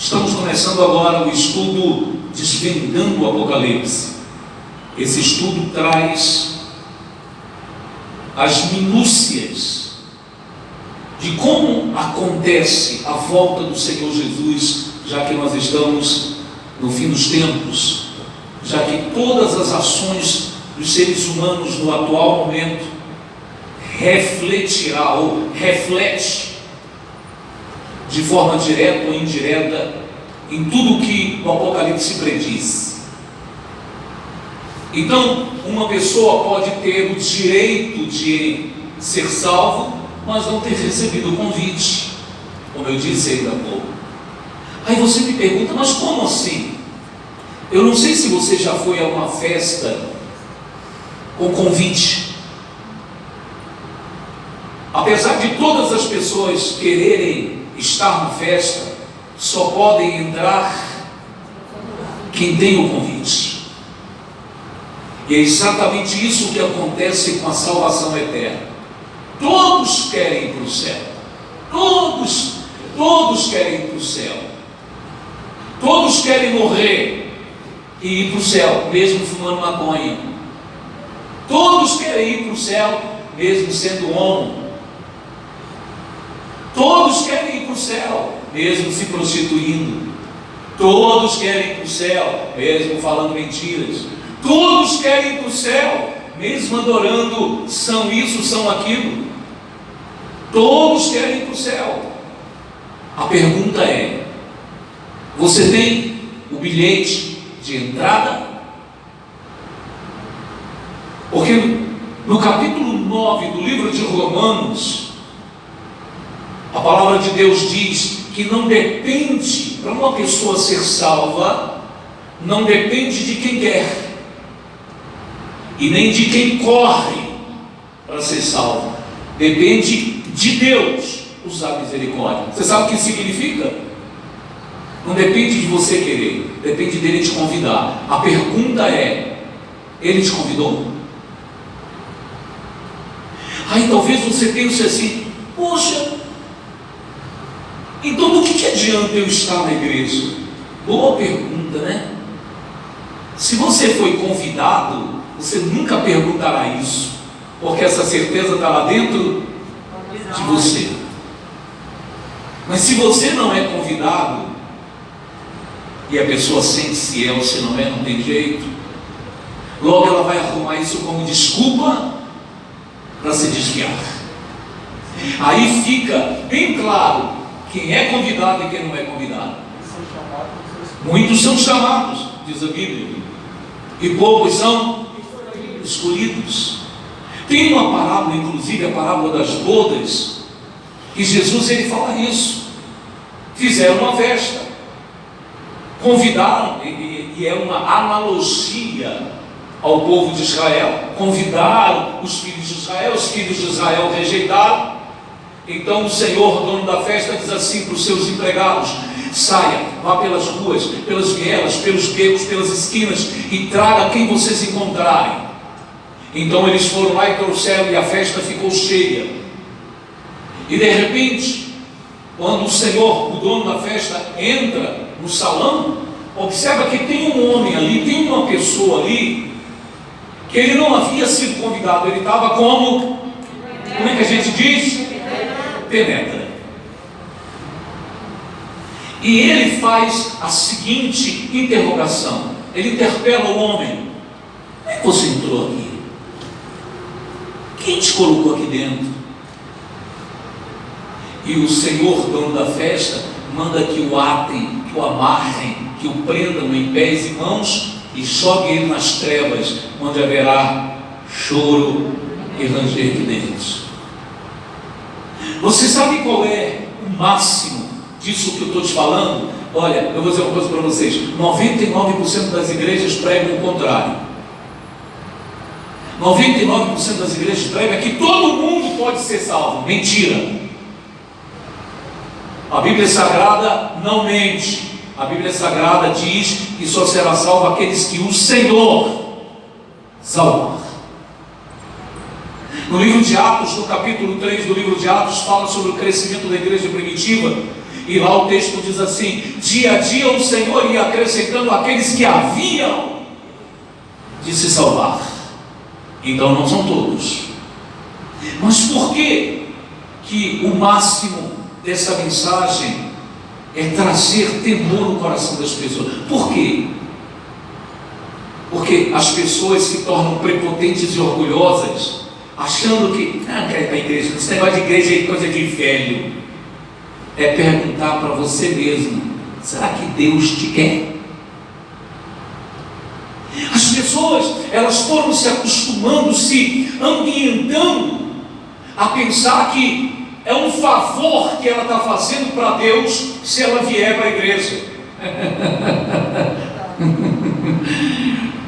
Estamos começando agora o estudo Desvendando o Apocalipse. Esse estudo traz as minúcias de como acontece a volta do Senhor Jesus, já que nós estamos no fim dos tempos, já que todas as ações dos seres humanos no atual momento refletirá ou reflete de forma direta ou indireta em tudo que o Apocalipse prediz. Então, uma pessoa pode ter o direito de ser salvo, mas não ter recebido o convite, como eu disse ainda há pouco. Aí você me pergunta, mas como assim? Eu não sei se você já foi a uma festa com convite. Apesar de todas as pessoas quererem estar na festa, só podem entrar quem tem o convite. E é exatamente isso que acontece com a salvação eterna. Todos querem ir para o céu. Todos querem ir para o céu. Todos querem morrer e ir para o céu, mesmo fumando maconha. Todos querem ir para o céu, mesmo sendo homo. Todos querem ir para o céu, mesmo se prostituindo. Todos querem ir para o céu, mesmo falando mentiras. Todos querem ir para o céu, mesmo adorando são isso, são aquilo. Todos querem ir para o céu. A pergunta é: você tem o bilhete de entrada? Porque no capítulo 9 do livro de Romanos, a palavra de Deus diz que não depende, para uma pessoa ser salva, não depende de quem quer, e nem de quem corre para ser salvo. Depende de Deus usar misericórdia. Você sabe o que isso significa? Não depende de você querer, depende dele te convidar. A pergunta é: ele te convidou? Aí talvez você pense assim: poxa, então do que adianta eu estar na igreja? Boa pergunta, né? Se você foi convidado, você nunca perguntará isso, porque essa certeza está lá dentro de você. Mas se você não é convidado, e a pessoa sente-se se não é, não tem jeito, logo ela vai arrumar isso como desculpa para se desviar. Aí fica bem claro quem é convidado e quem não é convidado. Muitos são chamados, diz a Bíblia, e poucos são escolhidos. Tem uma parábola, inclusive a parábola das bodas, que Jesus ele fala isso. Fizeram uma festa, convidaram, e é uma analogia ao povo de Israel. Convidaram os filhos de Israel rejeitaram. Então o Senhor, dono da festa, diz assim para os seus empregados: saia, vá pelas ruas, pelas vielas, pelos becos, pelas esquinas, e traga quem vocês encontrarem. Então eles foram lá e trouxeram, e a festa ficou cheia. E de repente, quando o Senhor, o dono da festa, entra no salão, observa que tem um homem ali, tem uma pessoa ali, que ele não havia sido convidado, ele estava como é que a gente diz? Penetra. E ele faz a seguinte interrogação, ele interpela o homem: como é que você entrou aqui? Quem te colocou aqui dentro? E o Senhor, dono da festa, manda que o atem, que o amarrem, que o prendam em pés e mãos e joguem ele nas trevas, onde haverá choro e ranger de dentes. Você sabe qual é o máximo disso que eu estou te falando? Olha, eu vou dizer uma coisa para vocês: 99% das igrejas pregam o contrário. 99% das igrejas pregam que todo mundo pode ser salvo. Mentira! A Bíblia Sagrada não mente. A Bíblia Sagrada diz que só será salvo aqueles que o Senhor salvar. No livro de Atos, no capítulo 3 do livro de Atos, fala sobre o crescimento da igreja primitiva, E lá o texto diz assim: dia a dia o Senhor ia acrescentando aqueles que haviam de se salvar. Então não são todos. Mas por que o máximo dessa mensagem é trazer temor no coração das pessoas? Por quê? Porque as pessoas se tornam prepotentes e orgulhosas, achando que quer ir para a igreja, esse negócio de igreja é coisa de velho. É perguntar para você mesmo: será que Deus te quer? As pessoas, elas foram se acostumando, se ambientando a pensar que é um favor que ela está fazendo para Deus se ela vier para a igreja.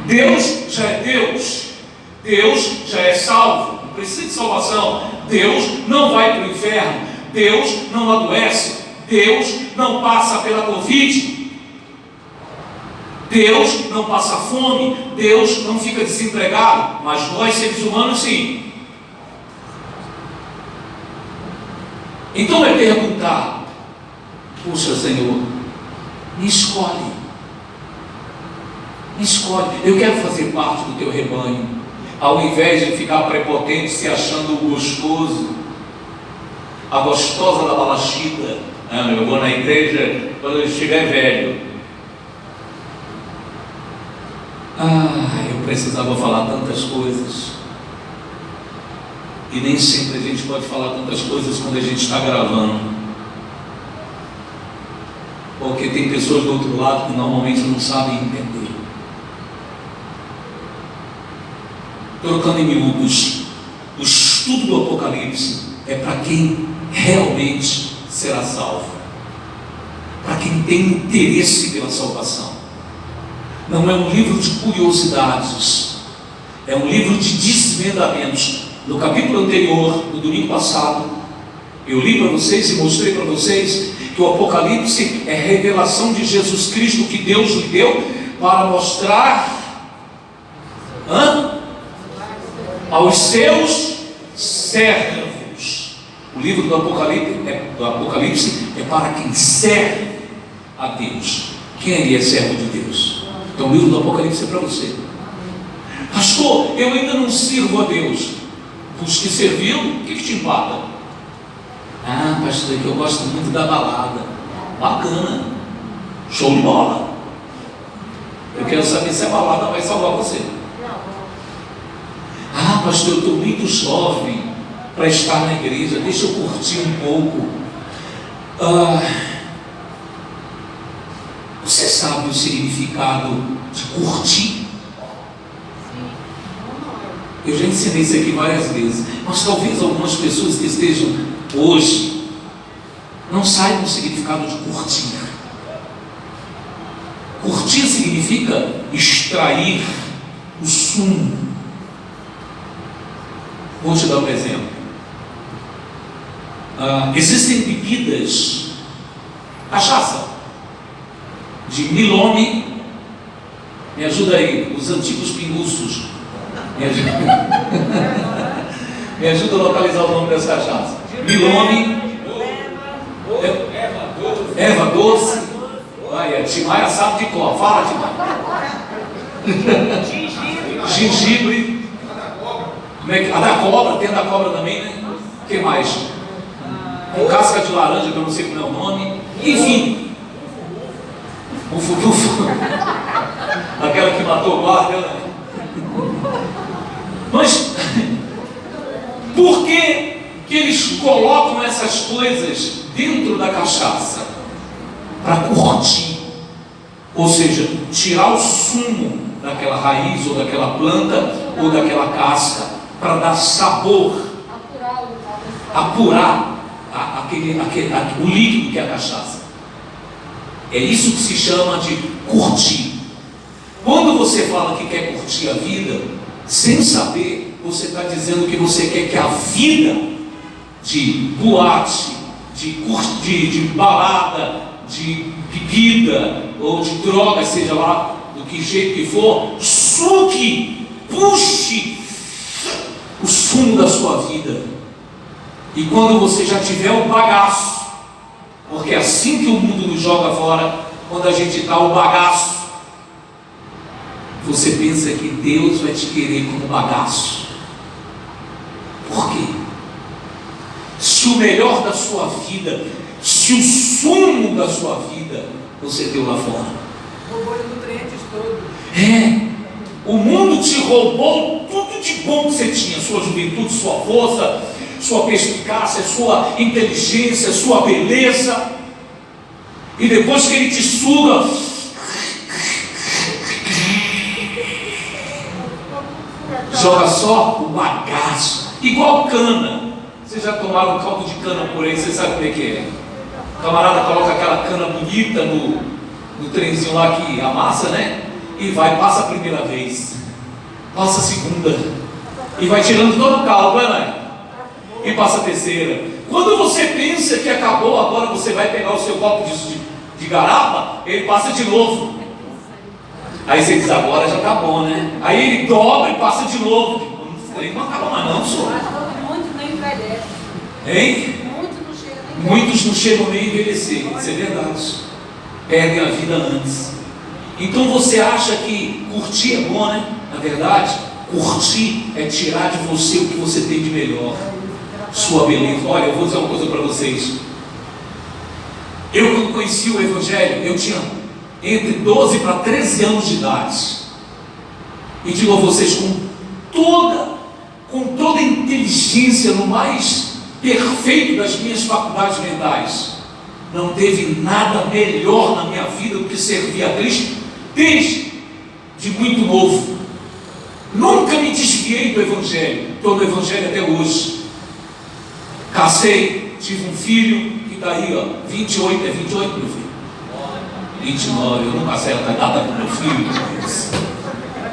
Deus já é Deus, Deus já é salvo, não precisa de salvação. Deus não vai para o inferno, Deus não adoece, Deus não passa pela Covid, Deus não passa fome, Deus não fica desempregado, mas nós seres humanos sim. Então é perguntar: puxa, Senhor, me escolhe, eu quero fazer parte do teu rebanho, ao invés de ficar prepotente, se achando gostoso, a gostosa da balachita. Eu vou na igreja quando eu estiver velho. Eu precisava falar tantas coisas, e nem sempre a gente pode falar tantas coisas quando a gente está gravando, porque tem pessoas do outro lado que normalmente não sabem entender. Trocando em miúdos, o estudo do Apocalipse é para quem realmente será salvo, para quem tem interesse pela salvação. Não é um livro de curiosidades, é um livro de desvendamentos. No capítulo anterior, no domingo passado, eu li para vocês e mostrei para vocês que o Apocalipse é a revelação de Jesus Cristo que Deus lhe deu para mostrar aos seus servos. O livro do Apocalipse é para quem serve a Deus. Quem é servo de Deus? Então o livro do Apocalipse é para você. Pastor, eu ainda não sirvo a Deus. Os que serviram, o que te empata? Pastor, eu gosto muito da balada. Bacana, show de bola. Eu quero saber se a balada vai salvar você. Pastor, eu estou muito jovem para estar na igreja, deixa eu curtir um pouco. Você sabe o significado de curtir? Eu já ensinei isso aqui várias vezes, mas talvez algumas pessoas que estejam hoje não saibam o significado de curtir. Curtir significa extrair o sumo. Vou te dar um exemplo. Existem bebidas, cachaça, de milome. Me ajuda aí, os antigos pinguços. Me ajuda a localizar o nome dessa cachaça. Milome, erva doce. Olha, Timaia sabe de cor. Fala, Timaia. Gengibre. Como é que? A da cobra, tem a da cobra também, né? O que mais? Com casca de laranja, que eu não sei como é o nome. Enfim. Aquela que matou o guarda, né? Mas por que eles colocam essas coisas dentro da cachaça? Para curtir, ou seja, tirar o sumo daquela raiz ou daquela planta ou daquela casca, para dar sabor, apurar o líquido que é a cachaça. É isso que se chama de curtir. Quando você fala que quer curtir a vida, sem saber, você está dizendo que você quer que a vida de boate, de balada, de bebida ou de droga, seja lá do que jeito que for, suque, puxe o sumo da sua vida. E quando você já tiver o bagaço, Porque é assim que o mundo nos joga fora, quando a gente dá o bagaço. Você pensa que Deus vai te querer como bagaço. Por quê? Se o melhor da sua vida, se o sumo da sua vida, você deu lá fora. Roubou os nutrientes todos. O mundo te roubou tudo de bom que você tinha, sua juventude, sua força, sua perspicácia, sua inteligência, sua beleza. E depois que ele te suga, joga só o bagaço, igual cana. Vocês já tomaram caldo de cana por aí, você sabe como é que é. O camarada coloca aquela cana bonita no trenzinho lá que amassa, né? E vai, passa a primeira vez, passa a segunda, e vai tirando todo o caldo, né? E passa a terceira. Quando você pensa que acabou, agora você vai pegar o seu copo de garapa, ele passa de novo. Aí você diz, agora já tá bom, né? Aí ele dobra e passa de novo. Não acaba mais não, senhor. Muitos não envelhecem. Hein? Muitos não chegam nem a envelhecer. Isso é verdade. Perdem a vida antes. Então você acha que curtir é bom, né? Na verdade, curtir é tirar de você o que você tem de melhor. Sua beleza. Olha, eu vou dizer uma coisa para vocês. Eu, quando conheci o Evangelho, eu tinha entre 12 para 13 anos de idade. E digo a vocês, com toda a inteligência, no mais perfeito das minhas faculdades mentais, não teve nada melhor na minha vida do que servir a Cristo desde de muito novo. Nunca me desviei do Evangelho. Estou no Evangelho até hoje. Casei, tive um filho que está aí, ó, 28, é 28, meu filho? 29, eu nunca acerto a data do meu filho.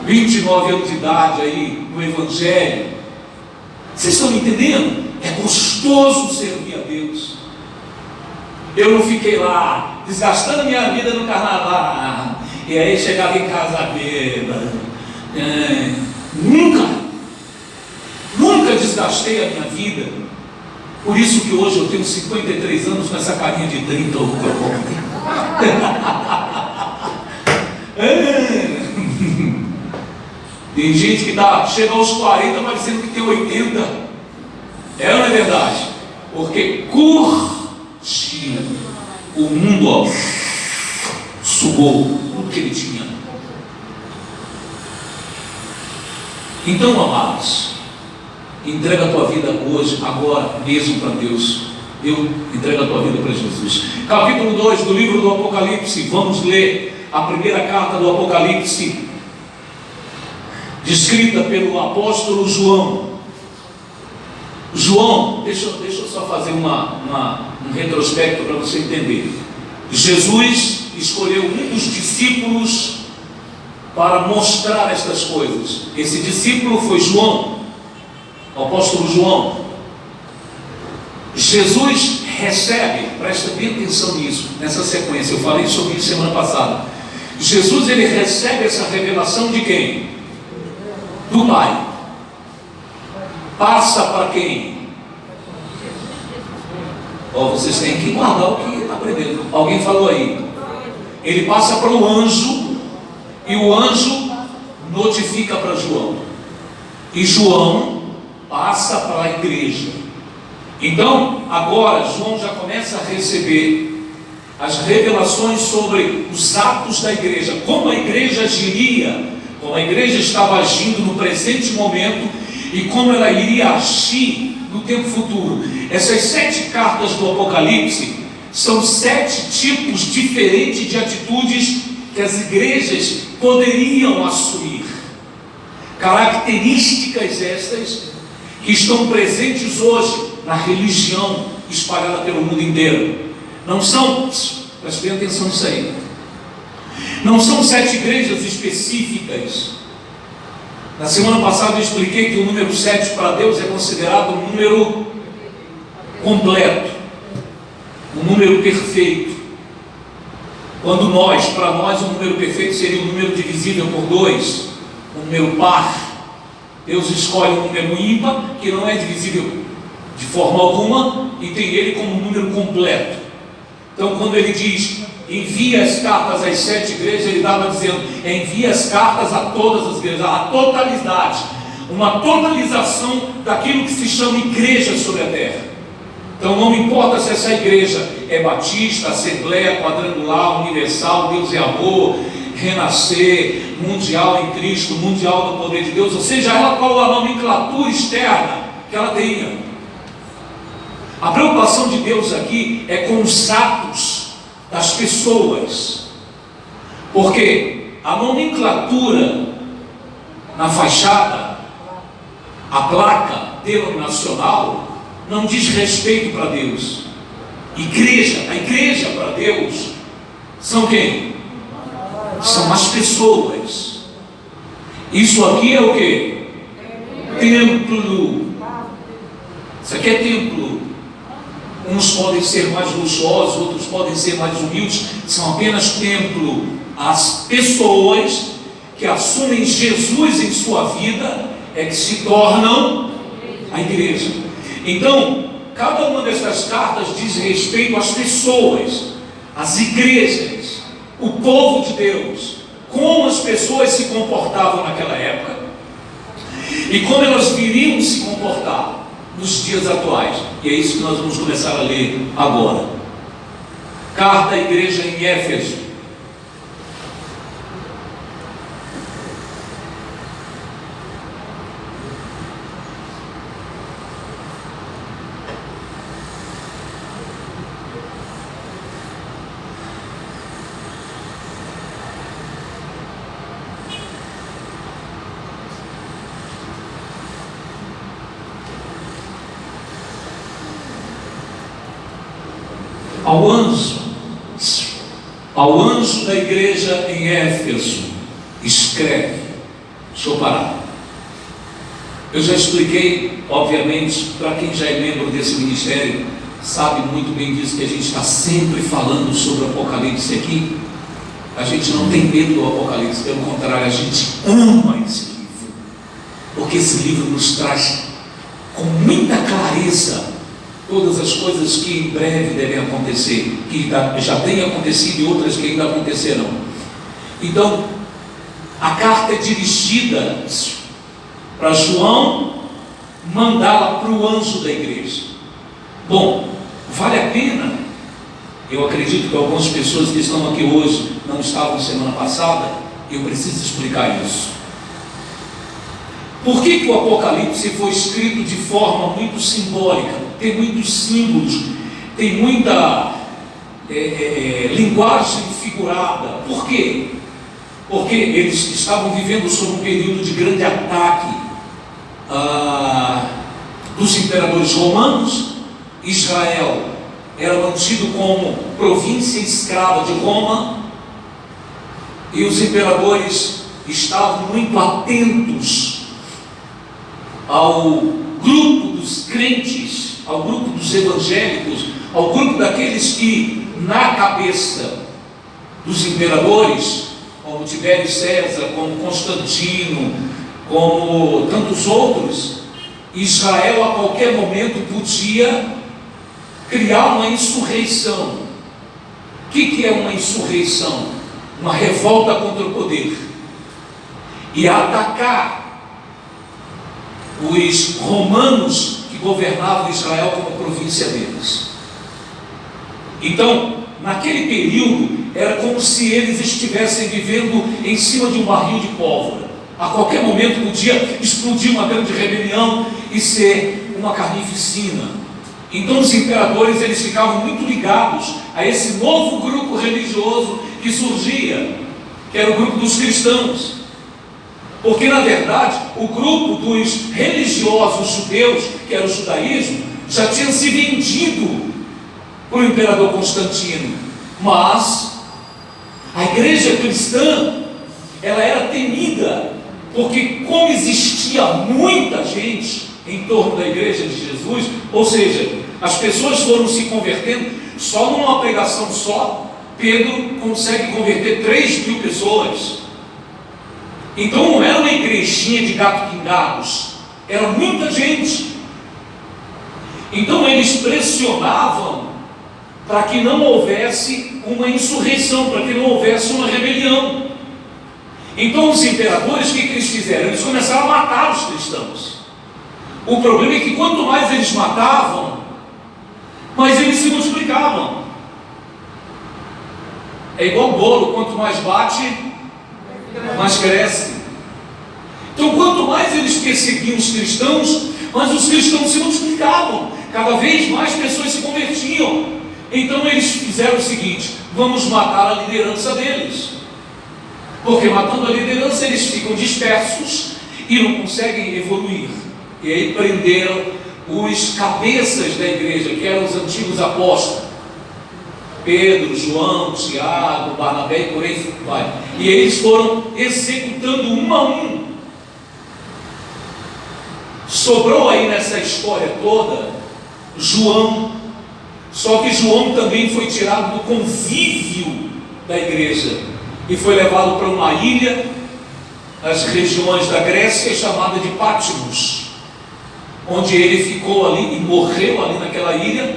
29 anos de idade aí, no Evangelho. Vocês estão me entendendo? É gostoso servir a Deus. Eu não fiquei lá, desgastando minha vida no carnaval, e aí chegava em casa bêbado. Nunca desgastei a minha vida. Por isso que hoje eu tenho 53 anos com essa carinha de 30 ou Tem gente que chega aos 40 parecendo que tem 80. É ou não é verdade? Porque curtiu o mundo, ó, sugou tudo que ele tinha. Então, amados, entrega a tua vida hoje, agora mesmo para Deus. Entrega a tua vida para Jesus. Capítulo 2 do livro do Apocalipse. Vamos ler a primeira carta do Apocalipse, descrita pelo apóstolo João. João, deixa eu só fazer um retrospecto para você entender. Jesus escolheu um dos discípulos para mostrar estas coisas. Esse discípulo foi João, o apóstolo João. Jesus recebe, presta bem atenção nisso, nessa sequência, eu falei sobre isso semana passada. Jesus, ele recebe essa revelação de quem? Do Pai. Passa para quem? Vocês têm que guardar o que está aprendendo. Alguém falou aí. Ele passa para o anjo, e o anjo notifica para João, e João passa para a igreja. Então, agora, João já começa a receber as revelações sobre os atos da igreja, como a igreja agiria, como a igreja estava agindo no presente momento e como ela iria agir no tempo futuro. Essas 7 cartas do Apocalipse são 7 tipos diferentes de atitudes que as igrejas poderiam assumir. Características estas que estão presentes hoje na religião espalhada pelo mundo inteiro. Não são, preste bem atenção nisso aí, não são 7 igrejas específicas. Na semana passada eu expliquei que o número 7 para Deus é considerado um número completo, um número perfeito. Quando para nós o número perfeito seria um número divisível por 2, um número par. Deus escolhe um número ímpar que não é divisível de forma alguma e tem ele como um número completo. Então, quando ele diz envia as cartas às 7 igrejas, ele estava dizendo envia as cartas a todas as igrejas, a totalidade, uma totalização daquilo que se chama igreja sobre a terra. Então não importa se essa igreja é batista, assembleia, quadrangular, universal, Deus é amor, renascer, mundial em Cristo, mundial no poder de Deus, ou seja, ela qual a nomenclatura externa que ela tenha. A preocupação de Deus aqui é com os atos das pessoas, porque a nomenclatura na fachada, a placa denominacional, não diz respeito para Deus. A igreja para Deus são quem? São as pessoas. Isso aqui é o que? Templo. Isso aqui é templo. Uns podem ser mais luxuosos, outros podem ser mais humildes. São apenas templo. As pessoas que assumem Jesus em sua vida é que se tornam a igreja. Então, cada uma dessas cartas diz respeito às pessoas, às igrejas, o povo de Deus, como as pessoas se comportavam naquela época e como elas viriam se comportar nos dias atuais. E é isso que nós vamos começar a ler agora. Carta à igreja em Éfeso. Ao anjo da igreja em Éfeso, escreve. Deixa eu parar. Eu já expliquei, obviamente, para quem já é membro desse ministério, sabe muito bem disso, que a gente está sempre falando sobre o Apocalipse aqui. A gente não tem medo do Apocalipse, pelo contrário, a gente ama esse livro, porque esse livro nos traz com muita clareza todas as coisas que em breve devem acontecer, que já têm acontecido e outras que ainda acontecerão. Então, a carta é dirigida para João mandá-la para o anjo da igreja. Bom, vale a pena. Eu acredito que algumas pessoas que estão aqui hoje não estavam semana passada. Eu preciso explicar isso. Por que o Apocalipse foi escrito de forma muito simbólica? Tem muitos símbolos, tem muita linguagem figurada. Por quê? Porque eles estavam vivendo sob um período de grande ataque dos imperadores romanos. Israel era mantido como província escrava de Roma, e os imperadores estavam muito atentos ao grupo dos crentes, ao grupo dos evangélicos, ao grupo daqueles que, na cabeça dos imperadores, como Tibério César, como Constantino, como tantos outros, Israel a qualquer momento podia criar uma insurreição. O que é uma insurreição? Uma revolta contra o poder, e atacar os romanos que governavam Israel como província deles. Então, naquele período, era como se eles estivessem vivendo em cima de um barril de pólvora. A qualquer momento podia explodir uma grande rebelião e ser uma carnificina. Então os imperadores, eles ficavam muito ligados a esse novo grupo religioso que surgia, que era o grupo dos cristãos. Porque, na verdade, o grupo dos religiosos judeus, que era o judaísmo, já tinha se vendido para o imperador Constantino. Mas a igreja cristã, ela era temida, porque como existia muita gente em torno da igreja de Jesus, ou seja, as pessoas foram se convertendo, só numa pregação só, Pedro consegue converter 3.000 pessoas. Então não era uma igrejinha de gato pingados, era muita gente. Então eles pressionavam para que não houvesse uma insurreição, para que não houvesse uma rebelião. Então os imperadores, o que eles fizeram? Eles começaram a matar os cristãos. O problema é que quanto mais eles matavam, mais eles se multiplicavam. É igual bolo, quanto mais bate, mais cresce. Então quanto mais eles perseguiam os cristãos, mais os cristãos se multiplicavam. Cada vez mais pessoas se convertiam. Então eles fizeram o seguinte: vamos matar a liderança deles, porque matando a liderança eles ficam dispersos e não conseguem evoluir. E aí prenderam os cabeças da igreja, que eram os antigos apóstolos, Pedro, João, Tiago, Barnabé e por aí vai. E eles foram executando um a um. Sobrou aí nessa história toda João. Só que João também foi tirado do convívio da igreja e foi levado para uma ilha nas regiões da Grécia chamada de Patmos, onde ele ficou ali e morreu ali naquela ilha,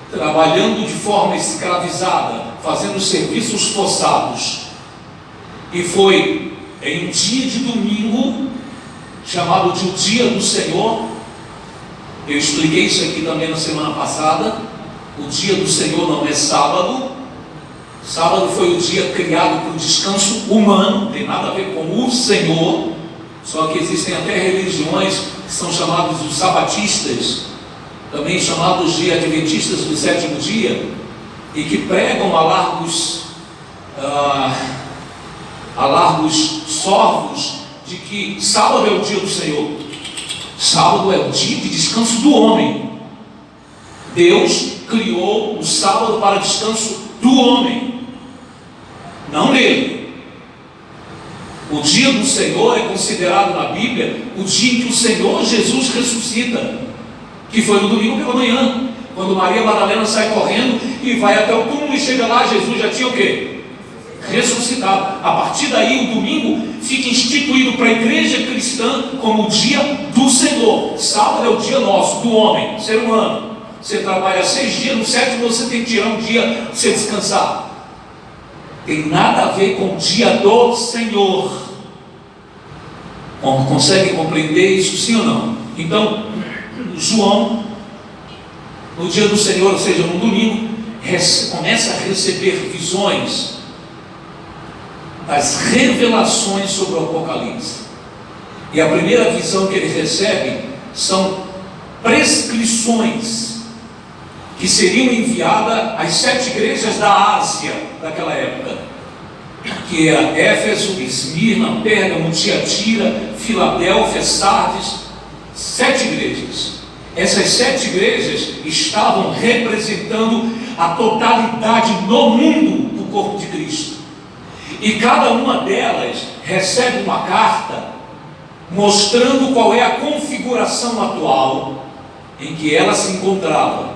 trabalhando de forma escravizada, fazendo serviços forçados. E foi em dia de domingo, chamado de o Dia do Senhor. Eu expliquei isso aqui também na semana passada. O dia do Senhor não é sábado. Sábado foi o dia criado para o descanso humano, não tem nada a ver com o Senhor. Só que existem até religiões que são chamadas os sabatistas, também chamados de adventistas do sétimo dia, e que pregam a largos sorvos de que sábado é o dia do Senhor. Sábado é o dia de descanso do homem. Deus criou o sábado para descanso do homem, não dele. O dia do Senhor é considerado na Bíblia o dia em que o Senhor Jesus ressuscita, que foi no domingo pela manhã, quando Maria Madalena sai correndo e vai até o túmulo e chega lá. Jesus já tinha o quê? Ressuscitado. A partir daí o domingo fica instituído para a igreja cristã como o dia do Senhor. Sábado é o dia nosso, do homem, ser humano. Você trabalha 6 dias, no 7º você tem que tirar um dia para você descansar. Tem nada a ver com o dia do Senhor. Conseguem compreender isso, sim ou não? Então, João, no dia do Senhor, ou seja, no domingo, começa a receber visões das revelações sobre o Apocalipse. E a primeira visão que ele recebe são prescrições que seriam enviadas às 7 igrejas da Ásia daquela época, que era Éfeso, Esmirna, Pérgamo, Tiatira, Filadélfia, Sardes. 7 igrejas. Essas 7 igrejas estavam representando a totalidade no mundo do corpo de Cristo, e cada uma delas recebe uma carta mostrando qual é a configuração atual em que ela se encontrava.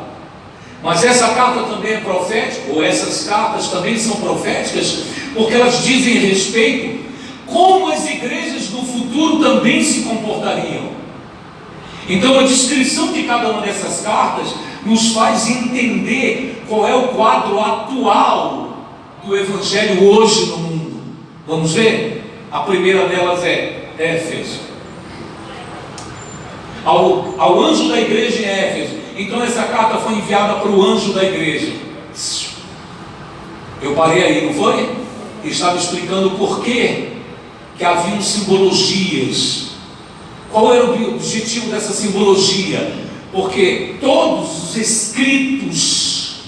Mas essa carta também é profética, ou essas cartas também são proféticas, porque elas dizem respeito como as igrejas do futuro também se comportariam. Então a descrição de cada uma dessas cartas nos faz entender qual é o quadro atual do Evangelho hoje no mundo. Vamos ver? A primeira delas é Éfeso. Ao anjo da igreja em Éfeso. Então essa carta foi enviada para o anjo da igreja. Eu parei aí, não foi? Estava explicando por que haviam simbologias. Qual era o objetivo dessa simbologia? Porque todos os escritos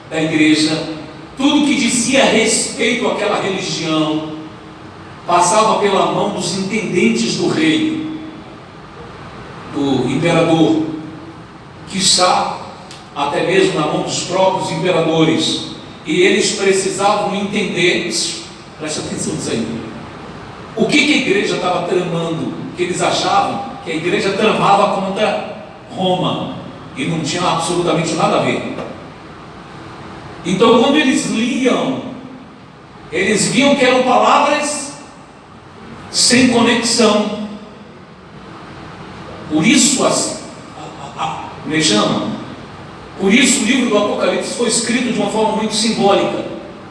da igreja, tudo que dizia respeito àquela religião, passava pela mão dos intendentes do rei, do imperador, quiçá até mesmo na mão dos próprios imperadores. E eles precisavam entender, presta atenção nisso aí, o que a igreja estava tramando, que eles achavam que a igreja tramava contra Roma, e não tinha absolutamente nada a ver. Então quando eles liam, eles viam que eram palavras sem conexão. Por isso, me chama, Por isso o livro do Apocalipse foi escrito de uma forma muito simbólica,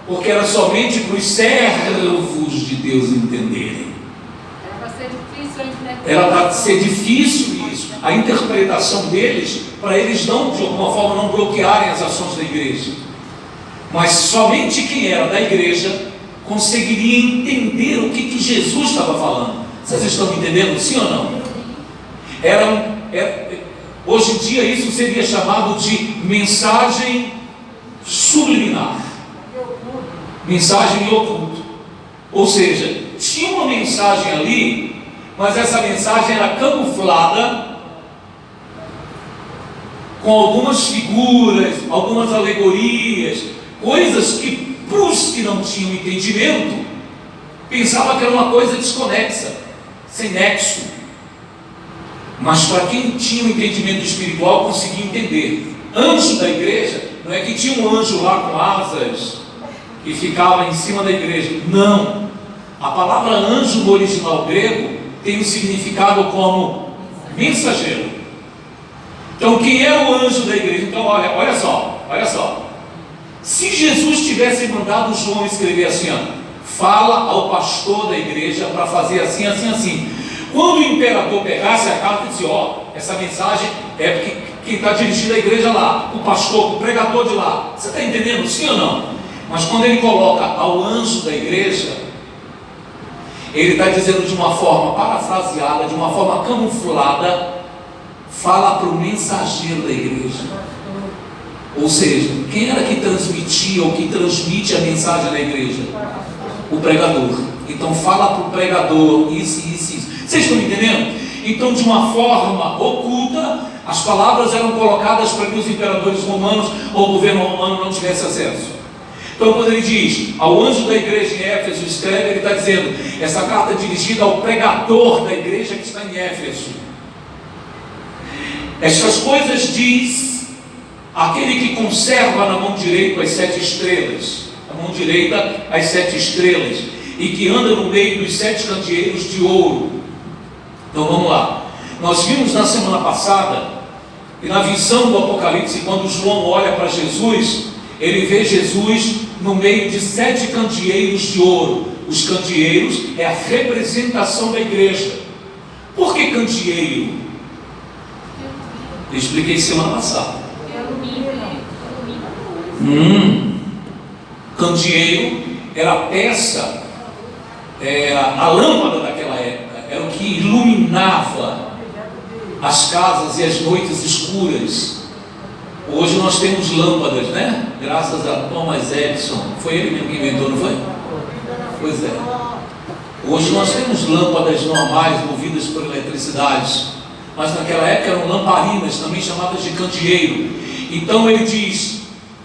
porque era somente para os servos de Deus entenderem. Era para ser difícil isso, a interpretação deles, para eles não, de alguma forma, não bloquearem as ações da igreja. Mas somente quem era da igreja conseguiria entender o que Jesus estava falando. Vocês estão me entendendo, sim ou não? Hoje em dia isso seria chamado de mensagem subliminar, mensagem oculta. Ou seja, tinha uma mensagem ali, mas essa mensagem era camuflada com algumas figuras, algumas alegorias, coisas que para os que não tinham entendimento pensavam que era uma coisa desconexa, sem nexo. Mas para quem tinha um entendimento espiritual conseguia entender. Anjo da igreja não é que tinha um anjo lá com asas que ficava em cima da igreja. Não. A palavra anjo no original grego tem um significado como mensageiro. Então quem era o anjo da igreja? Então olha só. Se Jesus tivesse mandado João escrever assim, fala ao pastor da igreja para fazer assim, assim, assim. Quando o imperador pegasse a carta e disse, essa mensagem é porque quem está dirigindo a igreja lá, o pastor, o pregador de lá. Você está entendendo, sim ou não? Mas quando ele coloca ao anjo da igreja, ele está dizendo de uma forma parafraseada, de uma forma camuflada, fala para o mensageiro da igreja. Ou seja, quem era que transmitia ou que transmite a mensagem da igreja? O pregador. Então fala para o pregador isso. Vocês estão entendendo? Então, de uma forma oculta, as palavras eram colocadas para que os imperadores romanos ou o governo romano não tivessem acesso. Então, quando ele diz ao anjo da igreja em Éfeso, escreve, ele está dizendo, essa carta é dirigida ao pregador da igreja que está em Éfeso. Estas coisas diz aquele que conserva na mão direita as 7 estrelas, a mão direita as 7 estrelas, e que anda no meio dos 7 candeeiros de ouro. Então vamos lá. Nós vimos na semana passada, e na visão do Apocalipse, quando João olha para Jesus, ele vê Jesus no meio de 7 candeeiros de ouro. Os candeeiros é a representação da igreja. Por que candeeiro? Eu expliquei semana passada. Candeeiro era a peça, a lâmpada daquela época, era o que iluminava as casas e as noites escuras. Hoje nós temos lâmpadas, né? Graças a Thomas Edison. Foi ele mesmo que inventou, não foi? Pois é. Hoje nós temos lâmpadas normais movidas por eletricidade, mas naquela época eram lamparinas, também chamadas de candeeiro. Então ele diz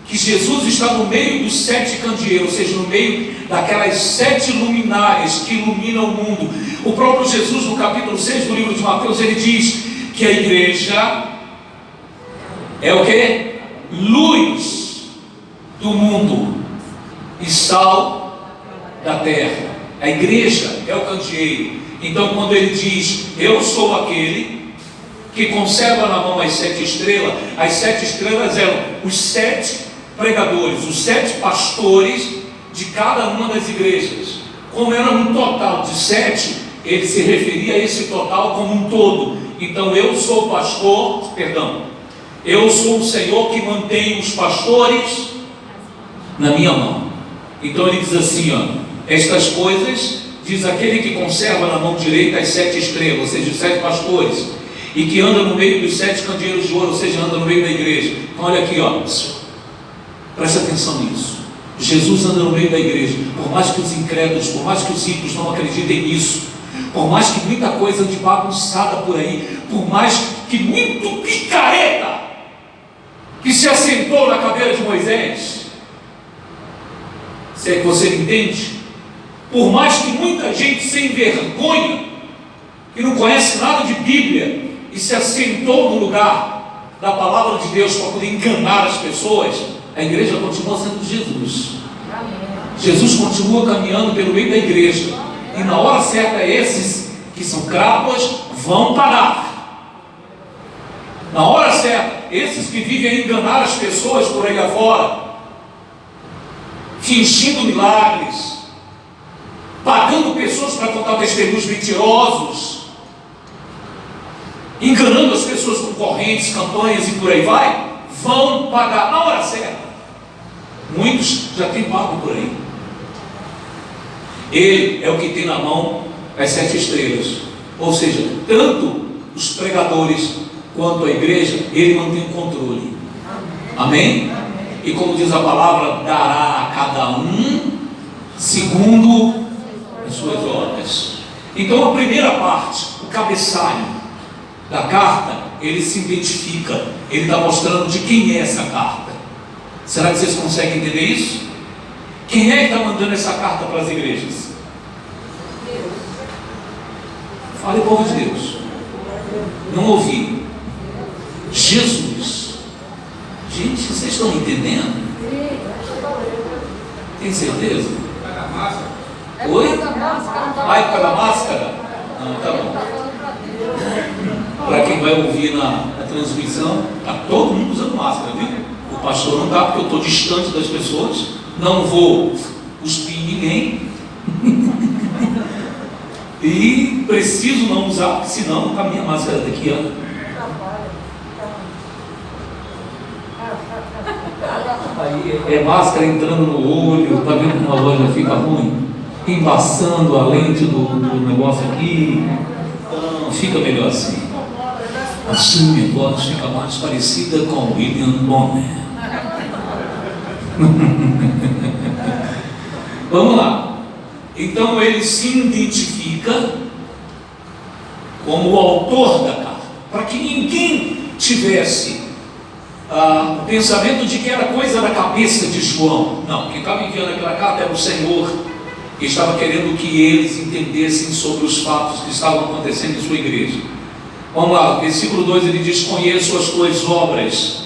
que Jesus está no meio dos 7 candeeiros, ou seja, no meio daquelas 7 luminárias que iluminam o mundo. O próprio Jesus, no capítulo 6 do livro de Mateus, ele diz que a igreja é o que? Luz do mundo e sal da terra. A igreja é o candeeiro. Então quando ele diz, eu sou aquele que conserva na mão as 7 estrelas, as 7 estrelas eram os 7 pregadores, os 7 pastores de cada uma das igrejas. Como era um total de 7, ele se referia a esse total como um todo. Então eu sou o pastor, eu sou o Senhor que mantém os pastores na minha mão. Então ele diz assim, estas coisas diz aquele que conserva na mão direita as 7 estrelas, ou seja, os 7 pastores, e que anda no meio dos 7 candeeiros de ouro, ou seja, anda no meio da igreja. Então olha aqui, preste atenção nisso. Jesus anda no meio da igreja. Por mais que os incrédulos, por mais que os ímpios não acreditem nisso, por mais que muita coisa ande bagunçada por aí, por mais que muito picareta que se assentou na cadeira de Moisés, se é que você entende, por mais que muita gente sem vergonha, que não conhece nada de Bíblia, e se assentou no lugar da palavra de Deus para poder enganar as pessoas, a igreja continua sendo Jesus. Jesus continua caminhando pelo meio da igreja, e na hora certa esses que são crápulas vão parar. Na hora certa, esses que vivem a enganar as pessoas por aí afora, fingindo milagres, pagando pessoas para contar testemunhos mentirosos, enganando as pessoas com correntes, campanhas e por aí vai, vão pagar na hora certa. Muitos já têm pago por aí. Ele é o que tem na mão as 7 estrelas, ou seja, tanto os pregadores quanto a igreja, ele mantém o controle. Amém? E como diz a palavra, dará a cada um segundo as suas obras. Então a primeira parte, o cabeçalho da carta, ele se identifica, ele está mostrando de quem é essa carta. Será que vocês conseguem entender isso? Quem é que está mandando essa carta para as igrejas? Fale, povo de Deus. Não ouvi. Jesus. Gente, vocês estão entendendo? Tem certeza? Oi? A época da máscara? Não, tá bom. Para quem vai ouvir na transmissão, está todo mundo usando máscara, viu? O pastor não está, porque eu estou distante das pessoas, não vou cuspir em ninguém e preciso não usar, porque senão a minha máscara daqui, ó. Aí é máscara entrando no olho, tá vendo como a voz já fica ruim? Embaçando a lente do negócio aqui. Então fica melhor assim. Assim minha voz fica mais parecida com William Bonner. Vamos lá. Então ele se identifica como o autor da carta, para que ninguém tivesse o pensamento de que era coisa da cabeça de João. Não, quem estava enviando aquela carta era o Senhor, que estava querendo que eles entendessem sobre os fatos que estavam acontecendo em sua igreja. Vamos lá, versículo 2, ele diz: conheço as tuas obras,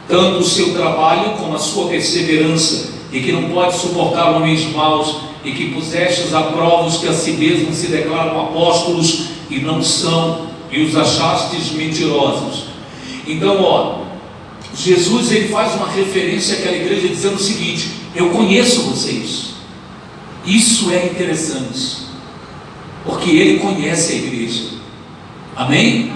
tanto o seu trabalho como a sua perseverança, e que não pode suportar homens maus, e que pusestes a prova os que a si mesmos se declaram apóstolos e não são, e os achastes mentirosos. Então, Jesus ele faz uma referência àquela igreja dizendo o seguinte: eu conheço vocês. Isso é interessante, porque ele conhece a igreja. Amém?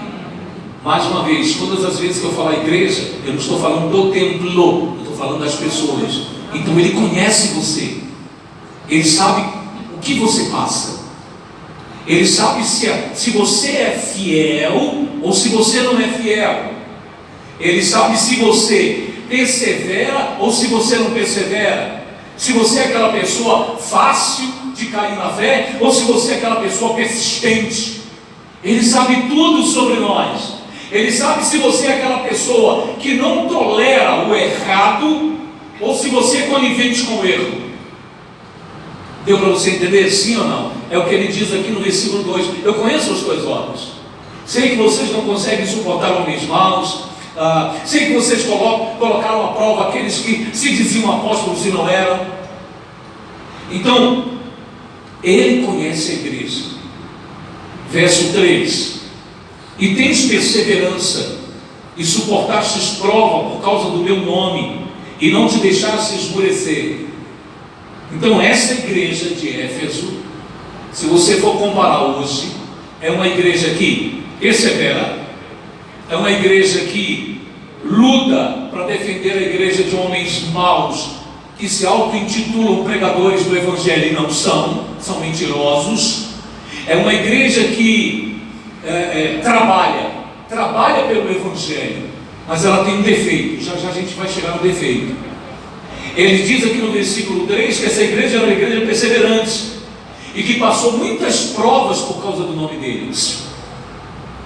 Mais uma vez, todas as vezes que eu falar igreja, eu não estou falando do templo, eu estou falando das pessoas. Então ele conhece você, ele sabe o que você passa, ele sabe se você é fiel ou se você não é fiel, ele sabe se você persevera ou se você não persevera, se você é aquela pessoa fácil de cair na fé ou se você é aquela pessoa persistente. Ele sabe tudo sobre nós. Ele sabe se você é aquela pessoa que não tolera o errado ou se você é conivente com o erro. Deu para você entender sim ou não? É o que ele diz aqui no versículo 2. Eu conheço as tuas obras, sei que vocês não conseguem suportar homens maus, sei que vocês colocaram à prova aqueles que se diziam apóstolos e não eram. Então ele conhece a igreja. Verso 3: e tens perseverança, e suportastes prova por causa do meu nome, e não te deixaste esmorecer. Então essa igreja de Éfeso, se você for comparar hoje, é uma igreja que persevera, é uma igreja que luta para defender a igreja de homens maus, que se auto-intitulam pregadores do Evangelho e não são mentirosos. É uma igreja que trabalha pelo Evangelho, mas ela tem um defeito. Já a gente vai chegar no defeito. Ele diz aqui no versículo 3 que essa igreja era uma igreja perseverante e que passou muitas provas por causa do nome deles.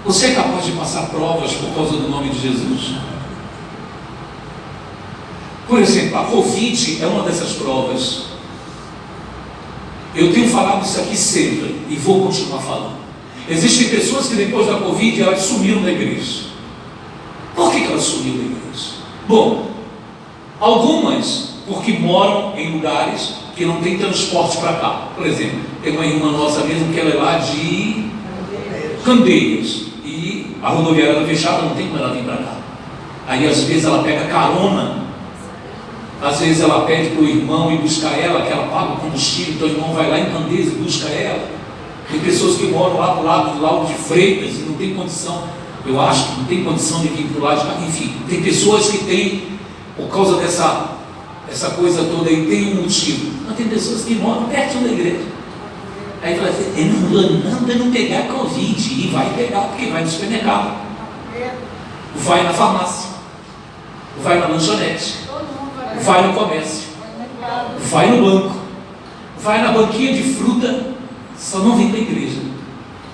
Você é capaz de passar provas por causa do nome de Jesus? Por exemplo, a Covid é uma dessas provas. Eu tenho falado isso aqui sempre e vou continuar falando. Existem pessoas que depois da Covid elas sumiram da igreja. Por que elas sumiram da igreja? Bom, algumas porque moram em lugares que não tem transporte para cá. Por exemplo, tem uma irmã nossa mesmo que ela é lá de Candeias e a rodoviária está fechada, não tem como ela vir para cá. Aí às vezes ela pega carona, às vezes ela pede para o irmão ir buscar ela, que ela paga o combustível, então o irmão vai lá em Candeias e busca ela. Tem pessoas que moram lá do lado do Lago de Freitas e não tem condição, eu acho que não tem condição de vir para o lado de cá. Enfim, tem pessoas que têm, por causa dessa coisa toda aí, tem um motivo. Mas tem pessoas que moram perto da igreja. Aí fala assim, eu não vou não para não pegar Covid. E vai pegar, porque vai no supermercado, vai na farmácia, vai na lanchonete, vai no comércio, vai no banco, vai na banquinha de fruta, só não vem para a igreja.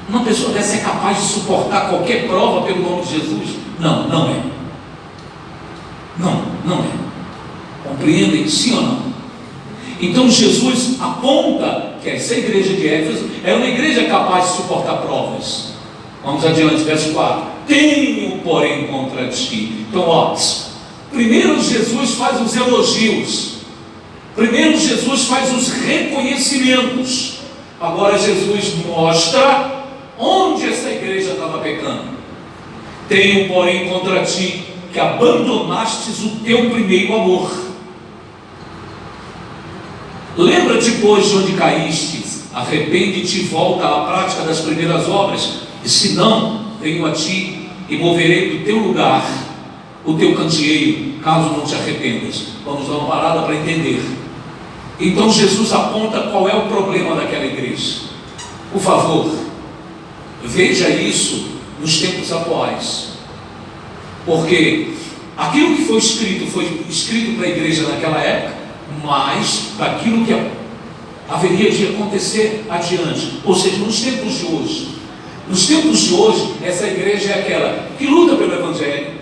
Uma pessoa dessa é capaz de suportar qualquer prova pelo nome de Jesus? Não, não é. Não é. Compreendem? Sim ou não? Então Jesus aponta que essa igreja de Éfeso é uma igreja capaz de suportar provas. Vamos adiante, verso 4. Tenho, porém, contra ti. Então, ó, primeiro Jesus faz os elogios. Primeiro Jesus faz os reconhecimentos. Agora Jesus mostra onde essa igreja estava pecando. Tenho, porém, contra ti que abandonastes o teu primeiro amor. Lembra-te, pois, de onde caístes, arrepende-te e volta à prática das primeiras obras, e se não, venho a ti e moverei do teu lugar o teu candeeiro, caso não te arrependas. Vamos dar uma parada para entender. Então Jesus aponta qual é o problema daquela igreja. Por favor, veja isso nos tempos atuais, porque aquilo que foi escrito para a igreja naquela época, mas daquilo que haveria de acontecer adiante, ou seja, nos tempos de hoje. Nos tempos de hoje, essa igreja é aquela que luta pelo Evangelho,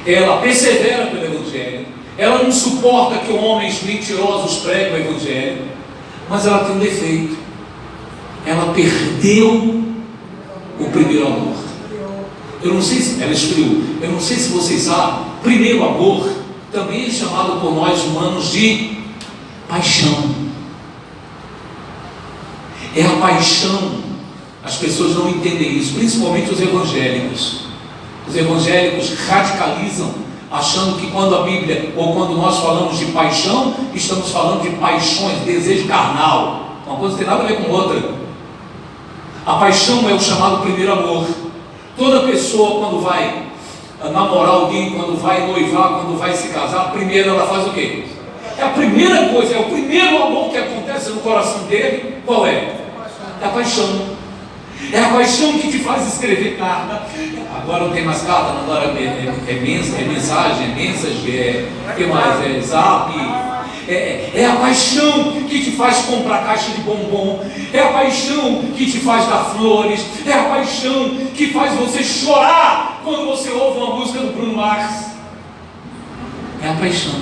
ela persevera pelo Evangelho, ela não suporta que homens mentirosos preguem o Evangelho, mas ela tem um defeito: ela perdeu o primeiro amor. Eu não sei se ela esfriou, eu não sei se vocês sabem, primeiro amor também é chamado por nós humanos de paixão. É a paixão. As pessoas não entendem isso, principalmente os evangélicos. Os evangélicos radicalizam, achando que quando a Bíblia, ou quando nós falamos de paixão, estamos falando de paixões, desejo carnal. Uma coisa não tem nada a ver com outra. A paixão é o chamado primeiro amor. Toda pessoa, quando vai namorar alguém, quando vai noivar, quando vai se casar, primeiro ela faz o quê? É a primeira coisa, é o primeiro amor que acontece no coração dele. Qual é? É a paixão. É a paixão que te faz escrever carta. Agora não tem mais carta, agora é mensagem, que mais? É zap. É a paixão que te faz comprar caixa de bombom. É a paixão que te faz dar flores. É a paixão que faz você chorar quando você ouve uma música do Bruno Mars. É a paixão.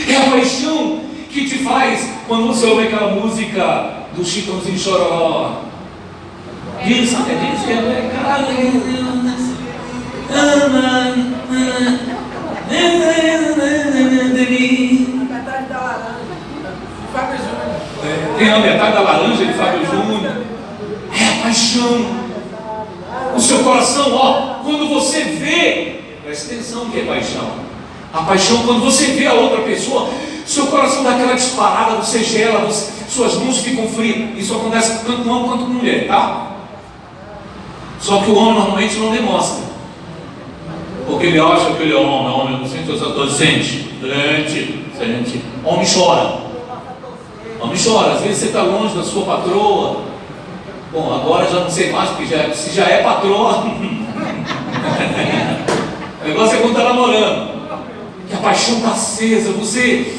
É a paixão que te faz quando você ouve aquela música do Chitãozinho Chororó. Diz que é tem a metade da laranja de Fábio Júnior. É a paixão. O seu coração, ó, quando você vê, presta atenção que é paixão. A paixão, quando você vê a outra pessoa, seu coração dá aquela disparada, você gela, suas mãos ficam frias. Isso acontece tanto com homem quanto com mulher, tá? Só que o homem normalmente não demonstra, porque ele acha que ele é homem não sente, sente. Homem chora. Homem chora, às vezes você está longe da sua patroa. Bom, agora já não sei mais, porque se já é patroa, o negócio é quando está namorando, que a paixão está acesa, você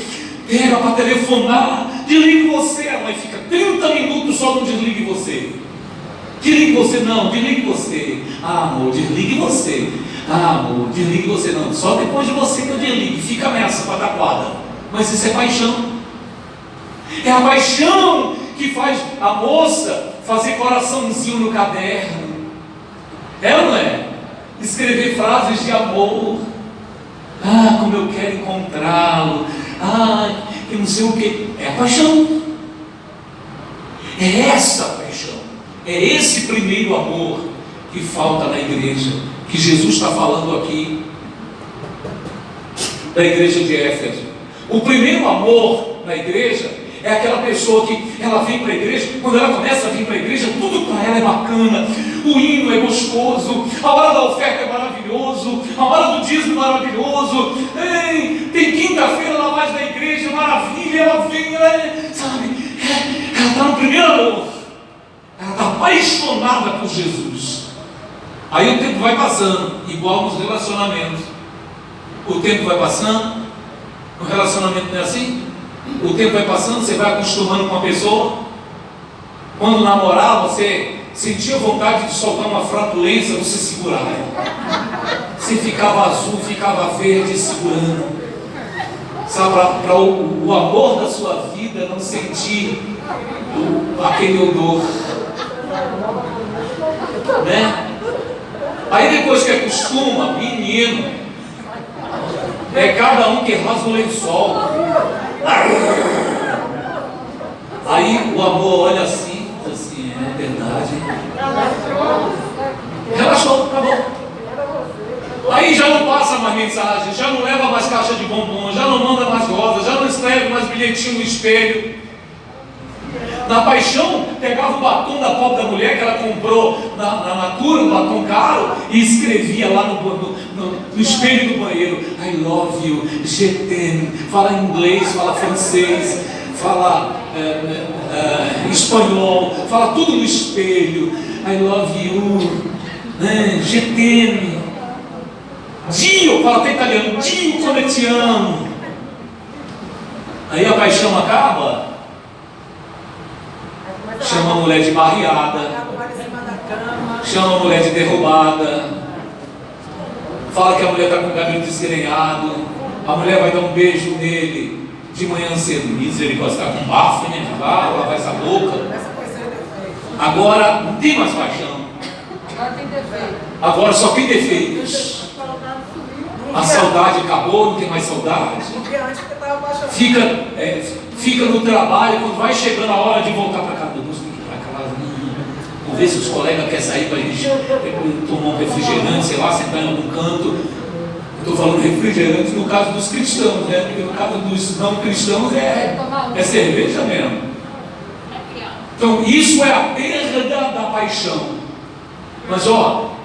pega para telefonar, desligue você, a mãe fica 30 minutos só, não desligue você. Desligue você não, desligue você. Ah, amor, desligue você. Ah, amor, desligue você não. Só depois de você que eu desligue. Fica nessa pataquada. Mas isso é paixão. É a paixão que faz a moça fazer coraçãozinho no caderno. É ou não é? Escrever frases de amor. Ah, como eu quero encontrá-lo. Ah, eu não sei o que. É a paixão. É essa paixão. É esse primeiro amor que falta na igreja, que Jesus está falando aqui, da igreja de Éfeso. O primeiro amor na igreja é aquela pessoa que ela vem para a igreja, quando ela começa a vir para a igreja, tudo para ela é bacana, o hino é gostoso, a hora da oferta é maravilhoso, a hora do dízimo é maravilhoso, tem quinta-feira na mais da igreja, maravilha, ela vem, sabe, ela está no primeiro amor, ela está apaixonada por Jesus. Aí o tempo vai passando, igual nos relacionamentos, o tempo vai passando, no relacionamento não é assim? O tempo vai passando, você vai acostumando com a pessoa. Quando namorar, você sentia vontade de soltar uma flatulência, você segurava. Você ficava azul, ficava verde, segurando. Sabe, para o amor da sua vida não sentir aquele odor. Né? Aí depois que acostuma, menino, é cada um que rasga o lençol. Aí o amor olha assim, é verdade. Relaxou, acabou. Aí já não passa mais mensagem, já não leva mais caixa de bombom, já não manda mais rosas, já não escreve mais bilhetinho no espelho. Na paixão, pegava o batom da pobre da mulher que ela comprou na Natura, um batom caro, e escrevia lá no espelho do banheiro: I love you, je t'aime. Fala inglês, fala francês, fala espanhol, fala tudo no espelho. I love you, je t'aime. Dio, fala até italiano, Dio, como eu te amo. Aí a paixão acaba. Chama a mulher de barriada, chama a mulher de derrubada, fala que a mulher está com o cabelo desgrenhado, a mulher vai dar um beijo nele de manhã cedo, misericórdia, está com bafo, né? Vai lavar essa boca. Agora não tem mais paixão, agora só tem defeitos. A saudade acabou, não tem mais saudade. Fica no trabalho, quando vai chegando a hora de voltar para casa, vamos ver se os colegas querem sair para a gente tomar um refrigerante, sei lá, sentar em algum canto. Estou falando refrigerante no caso dos cristãos, né? Porque no caso dos não cristãos é cerveja mesmo. Então isso é a perda da paixão. Mas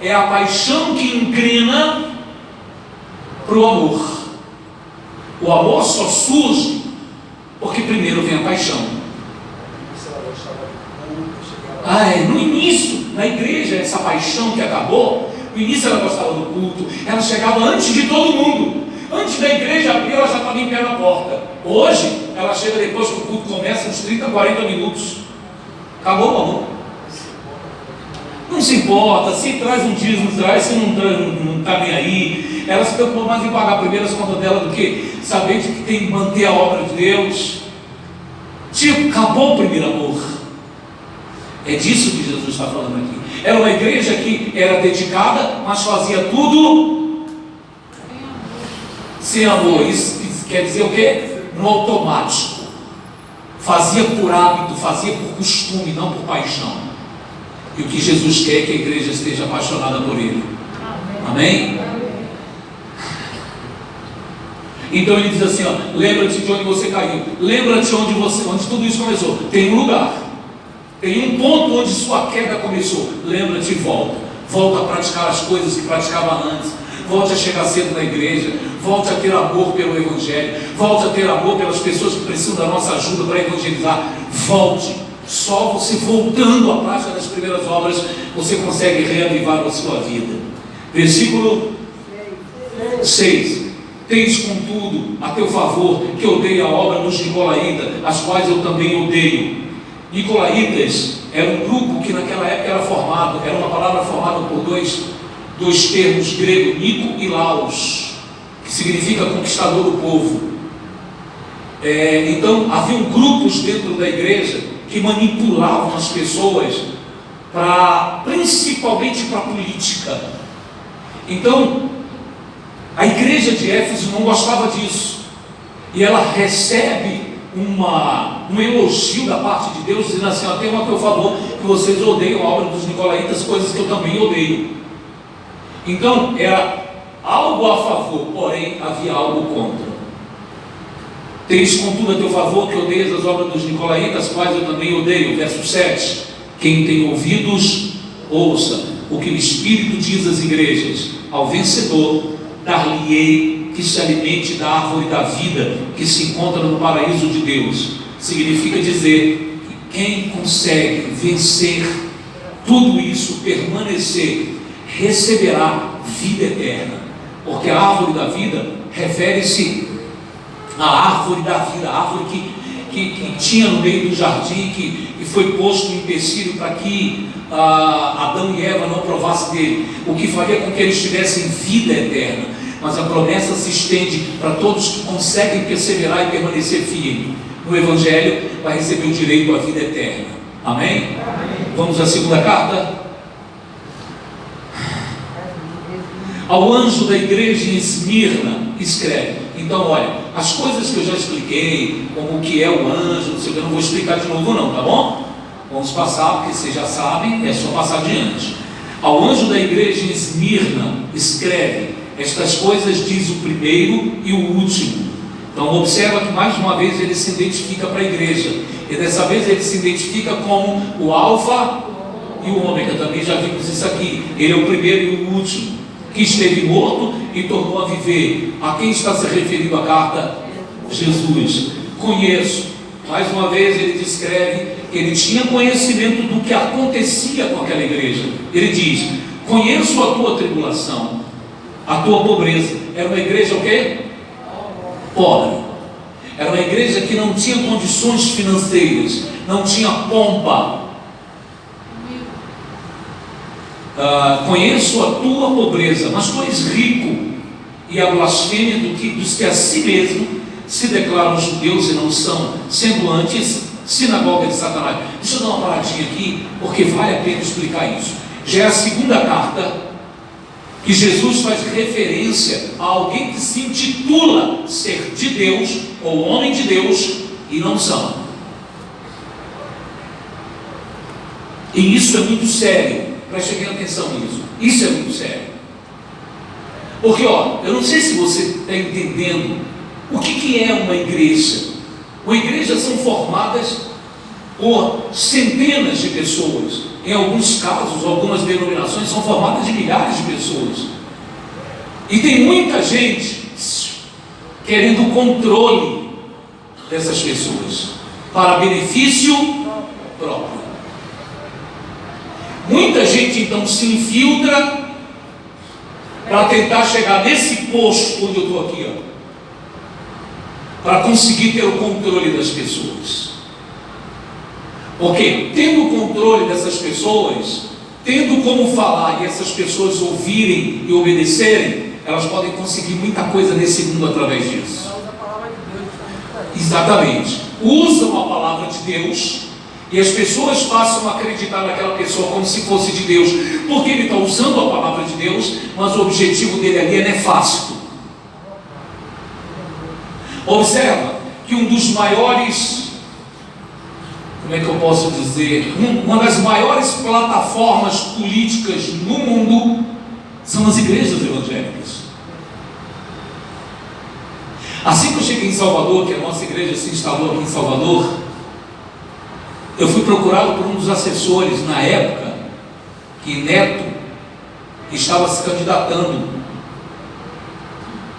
é a paixão que inclina para o amor. O amor só surge porque primeiro vem a paixão. No início, na igreja, essa paixão que acabou, no início ela gostava do culto, ela chegava antes de todo mundo. Antes da igreja abrir, ela já estava em pé na porta. Hoje, ela chega depois que o culto começa, uns 30, 40 minutos. Acabou o amor. Não se importa, se traz um dízimo, traz, se não está nem aí. Ela se preocupa mais em pagar primeiro as contas dela do que saber de que tem que manter a obra de Deus. Acabou o primeiro amor. É disso que Jesus está falando aqui. Era uma igreja que era dedicada, mas fazia tudo sem amor. Isso quer dizer o quê? No automático. Fazia por hábito, fazia por costume, não por paixão. E o que Jesus quer é que a igreja esteja apaixonada por Ele. Amém? Então ele diz assim, lembra-te de onde você caiu, lembra-te onde tudo isso começou. Tem um lugar, tem um ponto onde sua queda começou. Lembra-te e volta a praticar as coisas que praticava antes. Volte a chegar cedo na igreja, volte a ter amor pelo Evangelho, volte a ter amor pelas pessoas que precisam da nossa ajuda para evangelizar. Volte. Só você voltando à prática das primeiras obras, você consegue reavivar a sua vida. Versículo 6. Tens, contudo, a teu favor, que odeia a obra dos Nicolaítas, as quais eu também odeio. Nicolaítas era um grupo que naquela época era formado, era uma palavra formada por dois termos grego, Nico e Laos, que significa conquistador do povo. Então, haviam grupos dentro da igreja que manipulavam as pessoas, principalmente para a política. Então, a igreja de Éfeso não gostava disso, e ela recebe um elogio da parte de Deus, dizendo assim: tenho a teu favor, que vocês odeiam a obra dos nicolaítas, coisas que eu também odeio. Então era algo a favor, porém havia algo contra. Tens contudo a teu favor que odeias as obras dos nicolaítas, quais eu também odeio. Verso 7: quem tem ouvidos, ouça o que o Espírito diz às igrejas. Ao vencedor dar-lhe-ei que se alimente da árvore da vida que se encontra no paraíso de Deus. Significa dizer que quem consegue vencer tudo isso, permanecer, receberá vida eterna, porque a árvore da vida refere-se à árvore da vida, a árvore que tinha no meio do jardim, que foi posto um empecilho para que Adão e Eva não provassem dele, o que faria com que eles tivessem vida eterna. Mas a promessa se estende para todos que conseguem perseverar e permanecer firme no Evangelho, vai receber o direito à vida eterna. Amém? Vamos à segunda carta. Ao anjo da igreja em Esmirna, escreve. Então, olha, as coisas que eu já expliquei, como o que é o anjo, não sei o que, eu não vou explicar de novo não, tá bom? Vamos passar, porque vocês já sabem, é só passar adiante. Ao anjo da igreja em Esmirna, escreve: estas coisas diz o primeiro e o último. Então observa que mais uma vez ele se identifica para a igreja, e dessa vez ele se identifica como o alfa e o ômega. Também já vimos isso aqui. Ele é o primeiro e o último, que esteve morto e tornou a viver. A quem está se referindo a carta? Jesus. Conheço. Mais uma vez ele descreve que ele tinha conhecimento do que acontecia com aquela igreja. Ele diz: conheço a tua tribulação, a tua pobreza. Era uma igreja o quê? Pobre. Era uma igreja que não tinha condições financeiras, não tinha pompa. Conheço a tua pobreza, mas tu és rico, e a blasfêmia dos que a si mesmo se declaram judeus e não são, sendo antes sinagoga de Satanás. Deixa eu dar uma paradinha aqui, porque vale a pena explicar isso. Já é a segunda carta que Jesus faz referência a alguém que se intitula ser de Deus ou homem de Deus e não são. E isso é muito sério. Preste atenção nisso. Isso é muito sério. Porque, eu não sei se você está entendendo o que é uma igreja. Uma igreja são formadas por centenas de pessoas. Em alguns casos, algumas denominações são formadas de milhares de pessoas. E tem muita gente querendo o controle dessas pessoas para benefício próprio. Muita gente então se infiltra para tentar chegar nesse posto onde eu estou aqui, para conseguir ter o controle das pessoas. Porque tendo o controle dessas pessoas, tendo como falar e essas pessoas ouvirem e obedecerem, elas podem conseguir muita coisa nesse mundo através disso. Exatamente. Usam a palavra de Deus e as pessoas passam a acreditar naquela pessoa como se fosse de Deus, porque ele está usando a palavra de Deus, mas o objetivo dele ali é nefasto. Observa que um dos maiores, como é que eu posso dizer, uma das maiores plataformas políticas no mundo são as igrejas evangélicas. Assim que eu cheguei em Salvador, que a nossa igreja se instalou aqui em Salvador, eu fui procurado por um dos assessores na época que Neto estava se candidatando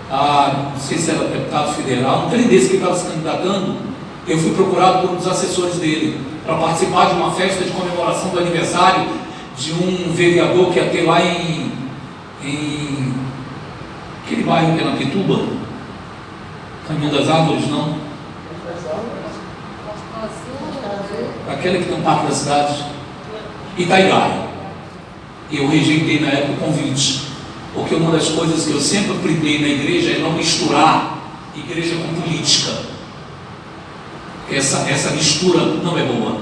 a, não sei se era deputado federal, um trem desse que ele estava se candidatando. Eu fui procurado por um dos assessores dele para participar de uma festa de comemoração do aniversário de um vereador que ia ter lá em aquele bairro que é na Pituba, Caminho das Árvores, não? Aquela que tem um parque da cidade, Itaigaia. E eu rejeitei na época o convite, porque uma das coisas que eu sempre aprendi na igreja é não misturar igreja com política. Essa mistura não é boa.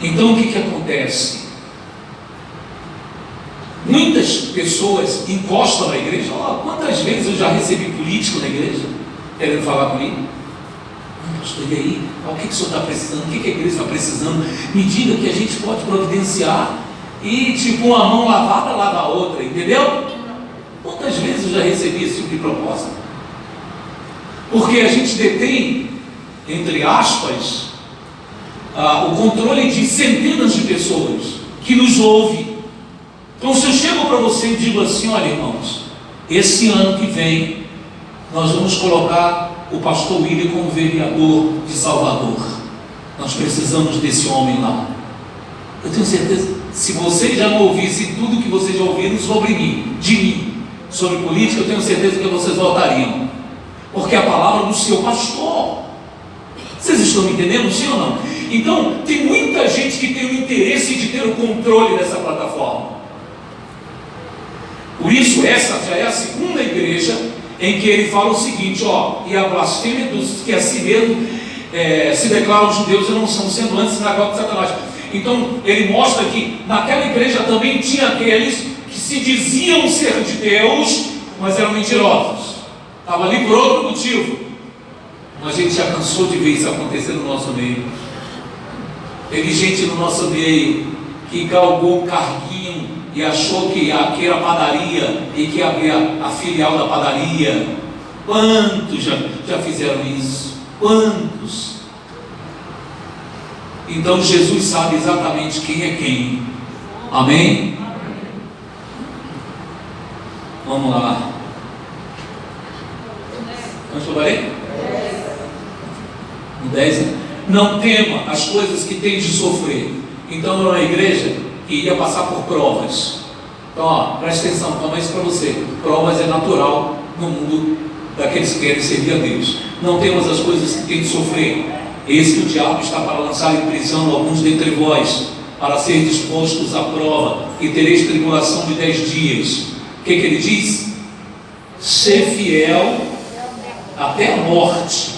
Então o que acontece? Muitas pessoas encostam na igreja. Quantas vezes eu já recebi político na igreja querendo falar comigo? pastor, e aí? O que o senhor está precisando? O que a igreja está precisando? Me diga que a gente pode providenciar. E tipo, uma mão lavada lava a outra, entendeu? Quantas vezes eu já recebi esse tipo de proposta? Porque a gente detém, entre aspas, o controle de centenas de pessoas que nos ouvem. Então, se eu chego para você e digo assim: olha, irmãos, esse ano que vem nós vamos colocar o pastor William como vereador de Salvador, nós precisamos desse homem lá. Eu tenho certeza, se vocês já não ouvissem tudo que vocês já ouviram sobre mim, de mim, sobre política, eu tenho certeza que vocês votariam, porque é a palavra do seu pastor. Vocês estão me entendendo, sim ou não? Então, tem muita gente que tem o interesse de ter o controle dessa plataforma. Por isso, essa já é a segunda igreja em que ele fala o seguinte: e a blasfêmia dos que a si mesmo se declaram judeus e não são, sendo antes sinagoga de Satanás. Então, ele mostra que naquela igreja também tinha aqueles que se diziam ser de Deus, mas eram mentirosos. Estava ali por outro motivo. Mas a gente já cansou de ver isso acontecer no nosso meio. Teve gente no nosso meio que galgou um carguinho e achou que aqui era padaria e que ia abrir a filial da padaria. Quantos já fizeram isso? Quantos? Então Jesus sabe exatamente quem é quem. Amém? Vamos lá. Quanto eu falei? 10. Não tema as coisas que tem de sofrer. Então era uma igreja que ia passar por provas. Então, presta atenção, toma isso para você. Provas é natural no mundo daqueles que querem servir a Deus. Não temas as coisas que tem de sofrer. Eis que o diabo está para lançar em prisão alguns dentre vós, para ser dispostos à prova, e tereis tribulação de 10 dias. O que ele diz? Ser fiel até a morte,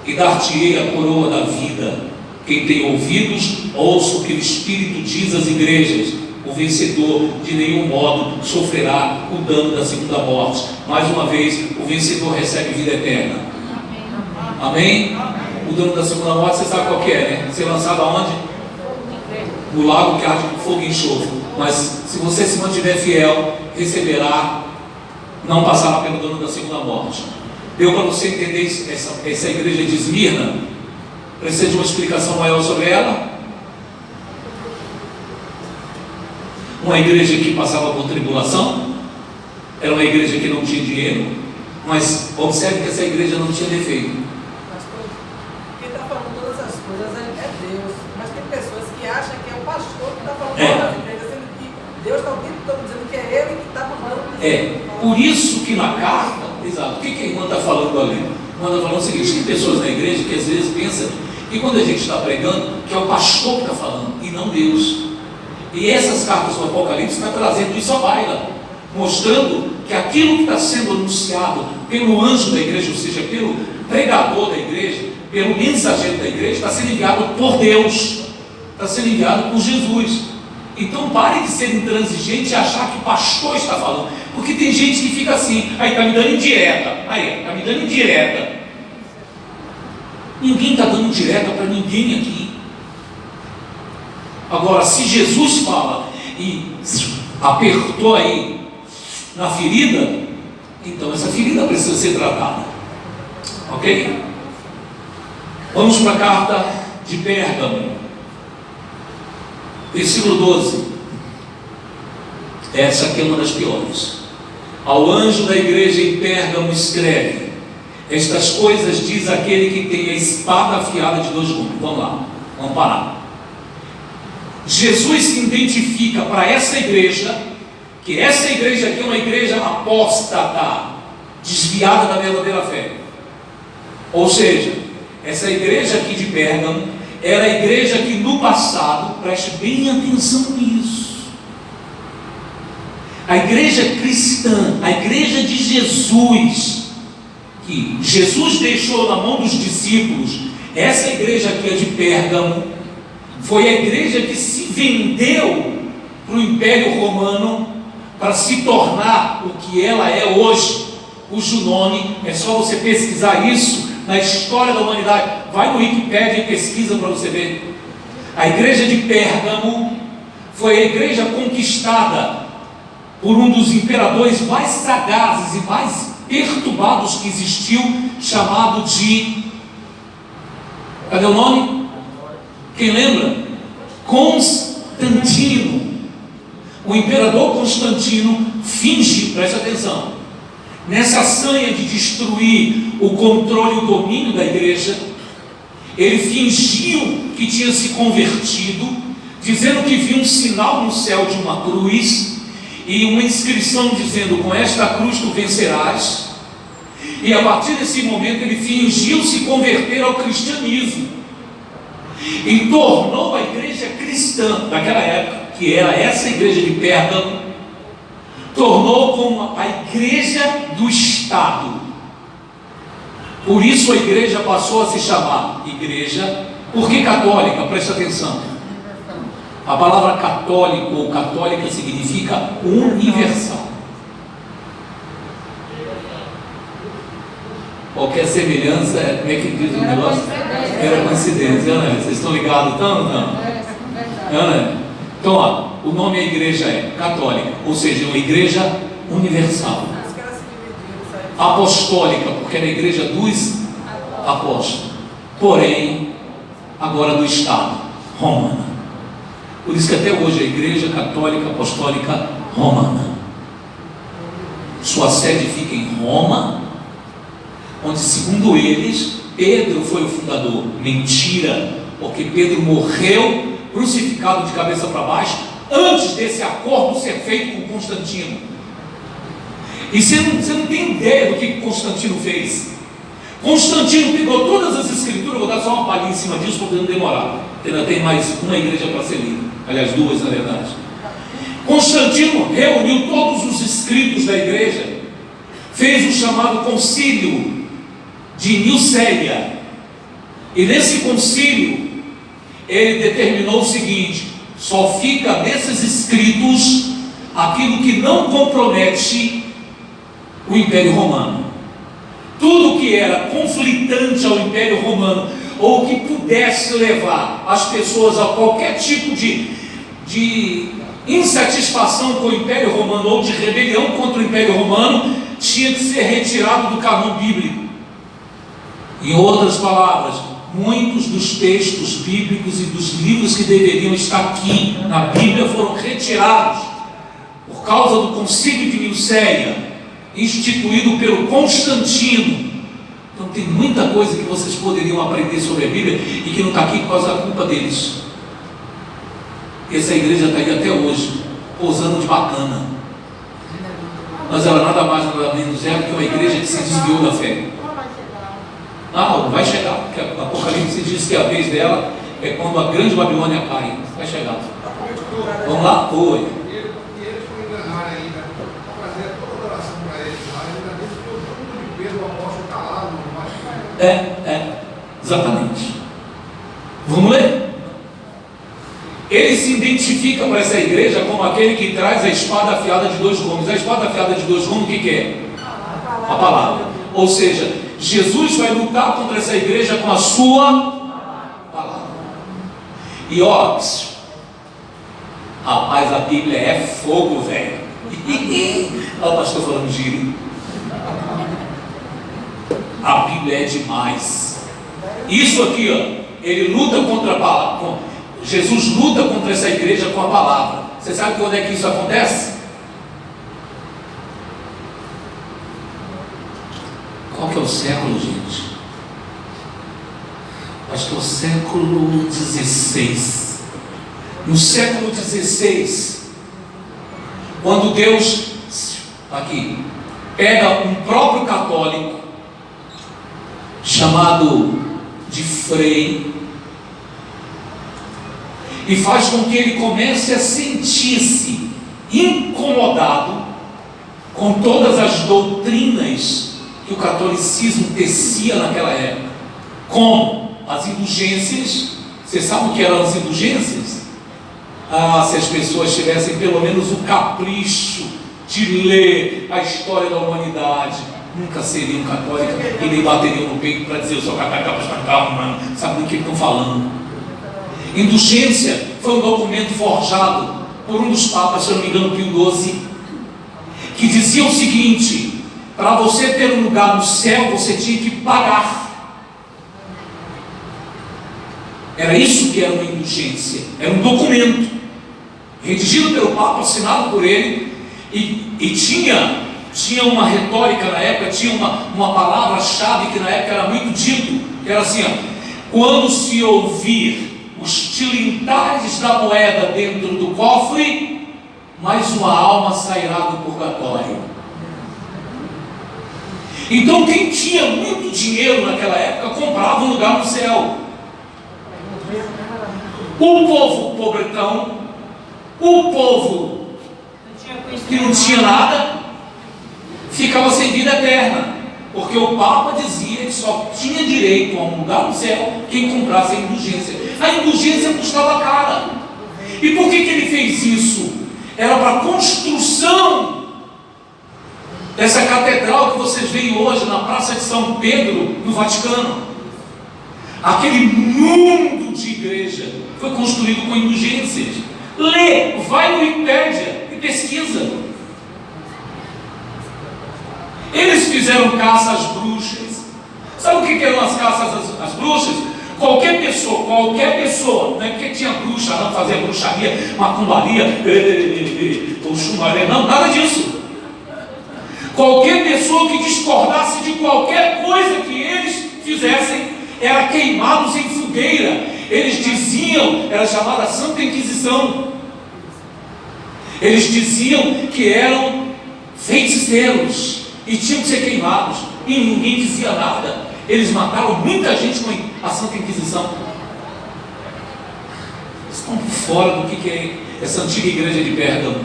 e dar-te-ei a coroa da vida. Quem tem ouvidos, ouça o que o Espírito diz às igrejas. O vencedor de nenhum modo sofrerá o dano da segunda morte. Mais uma vez, o vencedor recebe vida eterna. Amém? O dano da segunda morte, você sabe qual que é, né? Ser lançado aonde? No lago que arde com fogo e enxofre. Mas se você se mantiver fiel, receberá, não passará pelo dano da segunda morte. Deu para você entender essa igreja de Esmirna? Precisa de uma explicação maior sobre ela? Uma igreja que passava por tribulação, era uma igreja que não tinha dinheiro, mas observe que essa igreja não tinha defeito. Pastor, quem está falando todas essas coisas é Deus, mas tem pessoas que acham que é o pastor que está falando todas as igrejas, sendo que Deus está o tempo todo dizendo que é Ele que está mandando. Por isso que na carta, exato, o que a irmã está falando ali? A irmã está falando o seguinte: tem pessoas na igreja que às vezes pensam que quando a gente está pregando, que é o pastor que está falando, e não Deus. E essas cartas do Apocalipse estão trazendo isso à baila, mostrando que aquilo que está sendo anunciado pelo anjo da igreja, ou seja, pelo pregador da igreja, pelo mensageiro da igreja, está sendo enviado por Deus, está sendo enviado por Jesus. Então pare de ser intransigente e achar que o pastor está falando, porque tem gente que fica assim: aí está me dando indireta, aí está me dando indireta. Ninguém está dando indireta para ninguém aqui. Agora, se Jesus fala e apertou aí na ferida, então essa ferida precisa ser tratada. Ok? Vamos para a carta de Pérgamo, versículo 12. Essa aqui é uma das piores. Ao anjo da igreja em Pérgamo escreve: estas coisas diz aquele que tem a espada afiada de 2 gumes. Vamos lá, vamos parar. Jesus se identifica para essa igreja, que essa igreja aqui é uma igreja apóstata, desviada da verdadeira fé. Ou seja, essa igreja aqui de Pérgamo era a igreja que no passado, preste bem atenção nisso, a igreja cristã, a igreja de Jesus, que Jesus deixou na mão dos discípulos, essa igreja aqui é de Pérgamo, foi a igreja que se vendeu para o Império Romano para se tornar o que ela é hoje, cujo nome, é só você pesquisar isso, na história da humanidade. Vai no Wikipédia e pesquisa para você ver. A igreja de Pérgamo foi a igreja conquistada por um dos imperadores mais sagazes e mais perturbados que existiu, chamado de... Cadê o nome? Quem lembra? Constantino. O imperador Constantino finge, preste atenção, nessa sanha de destruir o controle e o domínio da igreja, ele fingiu que tinha se convertido, dizendo que viu um sinal no céu de uma cruz e uma inscrição dizendo: com esta cruz tu vencerás. E a partir desse momento ele fingiu se converter ao cristianismo e tornou a igreja cristã daquela época, que era essa igreja de Pérgamo, tornou como a igreja do Estado. Por isso a igreja passou a se chamar igreja. Por que católica? Presta atenção. A palavra católico ou católica significa universal. Qualquer semelhança, como é que diz o negócio? Era coincidência, né? Vocês estão ligados então? Não? Né? Então, ó, o nome da igreja é católica, ou seja, uma igreja universal. Apostólica, porque era a igreja dos apóstolos. Porém, agora do Estado, romana. Por isso que até hoje a igreja católica apostólica romana, sua sede fica em Roma, onde, segundo eles, Pedro foi o fundador. Mentira, porque Pedro morreu crucificado de cabeça para baixo antes desse acordo ser feito com Constantino. E você não tem ideia do que Constantino fez. Constantino pegou todas as escrituras, vou dar só uma palhinha em cima disso para não demorar, porque ainda tem mais uma igreja para ser lida, aliás 2 na verdade. Constantino reuniu todos os escritos da igreja, fez o chamado concílio de Niceia, e nesse concílio ele determinou o seguinte: só fica nesses escritos aquilo que não compromete o Império Romano. Tudo que era conflitante ao Império Romano, ou que pudesse levar as pessoas a qualquer tipo de insatisfação com o Império Romano, ou de rebelião contra o Império Romano, tinha que ser retirado do cânon bíblico. Em outras palavras, muitos dos textos bíblicos e dos livros que deveriam estar aqui na Bíblia foram retirados por causa do concílio de Niceia, instituído pelo Constantino. Então tem muita coisa que vocês poderiam aprender sobre a Bíblia e que não está aqui por causa da culpa deles. Essa igreja está aí até hoje, pousando de bacana, mas ela nada mais nada menos é do que uma igreja que se desviou da fé. Não vai chegar, porque o Apocalipse diz que a vez dela é quando a grande Babilônia cai. Vai chegar. Vamos lá? Oi. E eles foram enganar ainda, para fazer toda a oração para eles lá, ainda disse que o túmulo de Pedro, o apóstolo, está lá no mais. Exatamente. Vamos ler? Ele se identifica para essa igreja como aquele que traz a espada afiada de 2 gumes. A espada afiada de 2 gumes, o que é? A palavra. Ou seja, Jesus vai lutar contra essa igreja com a sua palavra. E ó, rapaz, a Bíblia é fogo, velho. Olha o pastor falando giro. A Bíblia é demais. Isso aqui, ó, ele luta contra a palavra. Jesus luta contra essa igreja com a palavra. Você sabe quando é que isso acontece? Qual que é o século, gente? Acho que é o século XVI. No século XVI, quando Deus, aqui, pega um próprio católico, chamado de Frei, e faz com que ele comece a sentir-se incomodado com todas as doutrinas que o catolicismo tecia naquela época, como as indulgências. Você sabe o que eram as indulgências? Se as pessoas tivessem pelo menos o capricho de ler a história da humanidade, nunca seriam católicas e nem bateriam no peito para dizer eu sou católica, pastor, calma, mano, sabe do que estão falando. Indulgência foi um documento forjado por um dos papas, se eu não me engano, Pio XII, que dizia o seguinte: para você ter um lugar no céu, você tinha que pagar. Era isso que era uma indulgência, era um documento redigido pelo Papa, assinado por ele, e tinha uma retórica na época, tinha uma palavra-chave que na época era muito dito, que era assim: ó, quando se ouvir os tilintares da moeda dentro do cofre, mais uma alma sairá do purgatório. Então quem tinha muito dinheiro naquela época comprava um lugar no céu. O povo pobretão, o povo que não tinha nada, ficava sem vida eterna, porque o Papa dizia que só tinha direito a um lugar no céu quem comprasse a indulgência. A indulgência custava cara. E por que ele fez isso? Era para a construção dessa catedral que vocês veem hoje na Praça de São Pedro, no Vaticano. Aquele mundo de igreja foi construído com indulgências. Lê, vai no Wikipédia e pesquisa. Eles fizeram caça às bruxas. Sabe o que eram as caças às bruxas? Qualquer pessoa, não é porque tinha bruxa, não fazia bruxaria, macumbaria, ou chumaria, não, nada disso. Qualquer pessoa que discordasse de qualquer coisa que eles fizessem, era queimados em fogueira. Eles diziam, era chamada Santa Inquisição. Eles diziam que eram feiticeiros e tinham que ser queimados, e ninguém dizia nada. Eles mataram muita gente com a Santa Inquisição. Estão por fora do que é essa antiga igreja de Pérgamo.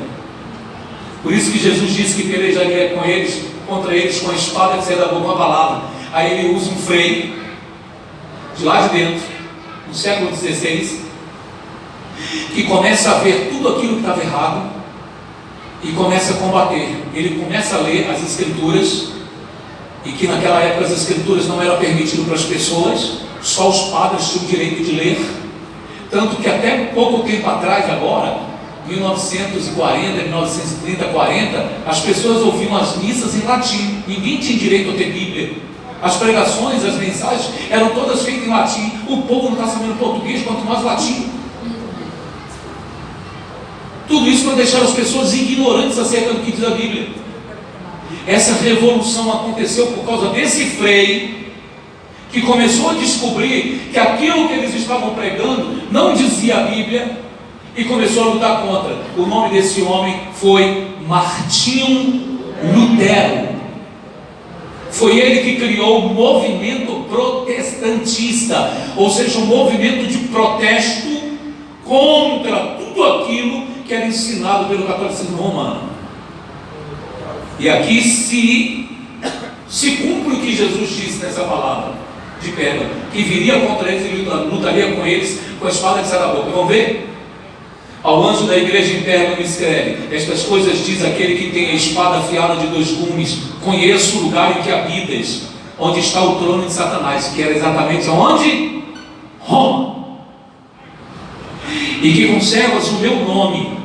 Por isso que Jesus disse que pelejaria com eles, contra eles com a espada que saía da boca, uma palavra. Aí ele usa um freio de lá de dentro, no século XVI, que começa a ver tudo aquilo que estava errado e começa a combater. Ele começa a ler as Escrituras, e que naquela época as Escrituras não eram permitidas para as pessoas, só os padres tinham o direito de ler. Tanto que até pouco tempo atrás, agora, 1940, 1930, 40, as pessoas ouviam as missas em latim. Ninguém tinha direito a ter Bíblia. As pregações, as mensagens eram todas feitas em latim. O povo não está sabendo português, quanto mais latim. Tudo isso para deixar as pessoas ignorantes acerca do que diz a Bíblia. Essa revolução aconteceu por causa desse freio, que começou a descobrir que aquilo que eles estavam pregando não dizia a Bíblia, e começou a lutar contra. O nome desse homem foi Martinho Lutero. Foi ele que criou o movimento protestantista, ou seja, um movimento de protesto contra tudo aquilo que era ensinado pelo catolicismo romano. E aqui se cumpre o que Jesus disse nessa palavra de Pérgamo, que viria contra eles e lutaria com eles com a espada que sai da boca. Vamos ver? Ao anjo da igreja em Pérgamo escreve: estas coisas diz aquele que tem a espada afiada de 2 gumes. Conheço o lugar em que habitas, onde está o trono de Satanás, que era exatamente onde? Roma. E que conservas o meu nome,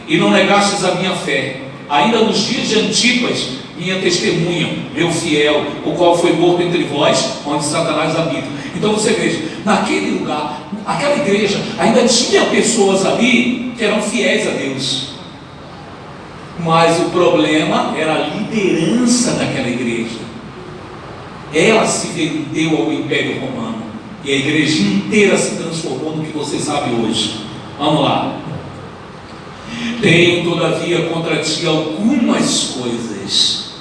e não negastes a minha fé, ainda nos dias de Antipas, minha testemunha, meu fiel, o qual foi morto entre vós, onde Satanás habita. Então você veja, naquele lugar, aquela igreja, ainda tinha pessoas ali que eram fiéis a Deus, mas o problema era a liderança daquela igreja. Ela se vendeu ao Império Romano, e a igreja inteira se transformou no que você sabe hoje. Vamos lá. Tenho todavia contra ti algumas coisas.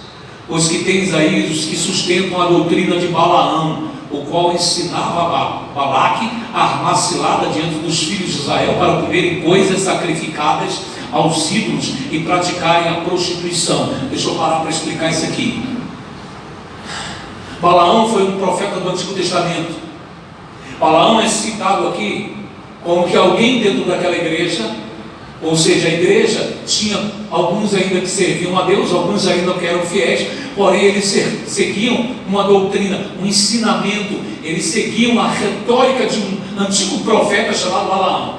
Os que tens aí, os que sustentam a doutrina de Balaão, o qual ensinava a Balaque a armar cilada diante dos filhos de Israel para comerem coisas sacrificadas aos ídolos e praticarem a prostituição. Deixa eu parar para explicar isso aqui. Balaão foi um profeta do Antigo Testamento. Balaão é citado aqui como que alguém dentro daquela igreja Ou seja, a igreja tinha alguns ainda que serviam a Deus, alguns ainda que eram fiéis, porém eles seguiam uma doutrina, um ensinamento, eles seguiam a retórica de um antigo profeta chamado Balaão.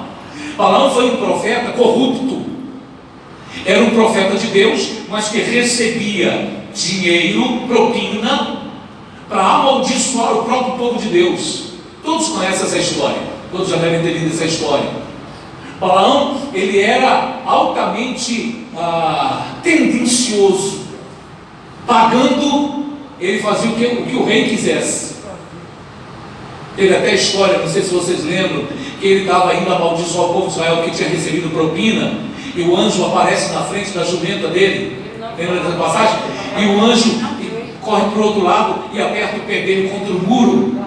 Balaão foi um profeta corrupto, era um profeta de Deus, mas que recebia dinheiro, propina, para amaldiçoar o próprio povo de Deus. Todos conhecem essa história, todos já devem ter lido essa história. Balaão, ele era altamente tendencioso, pagando, ele fazia o que o rei quisesse. Teve até história, não sei se vocês lembram, que ele estava indo amaldiçoar o povo de Israel que tinha recebido propina, e o anjo aparece na frente da jumenta dele, lembra dessa passagem? E o anjo corre para o outro lado e aperta o pé dele contra o muro,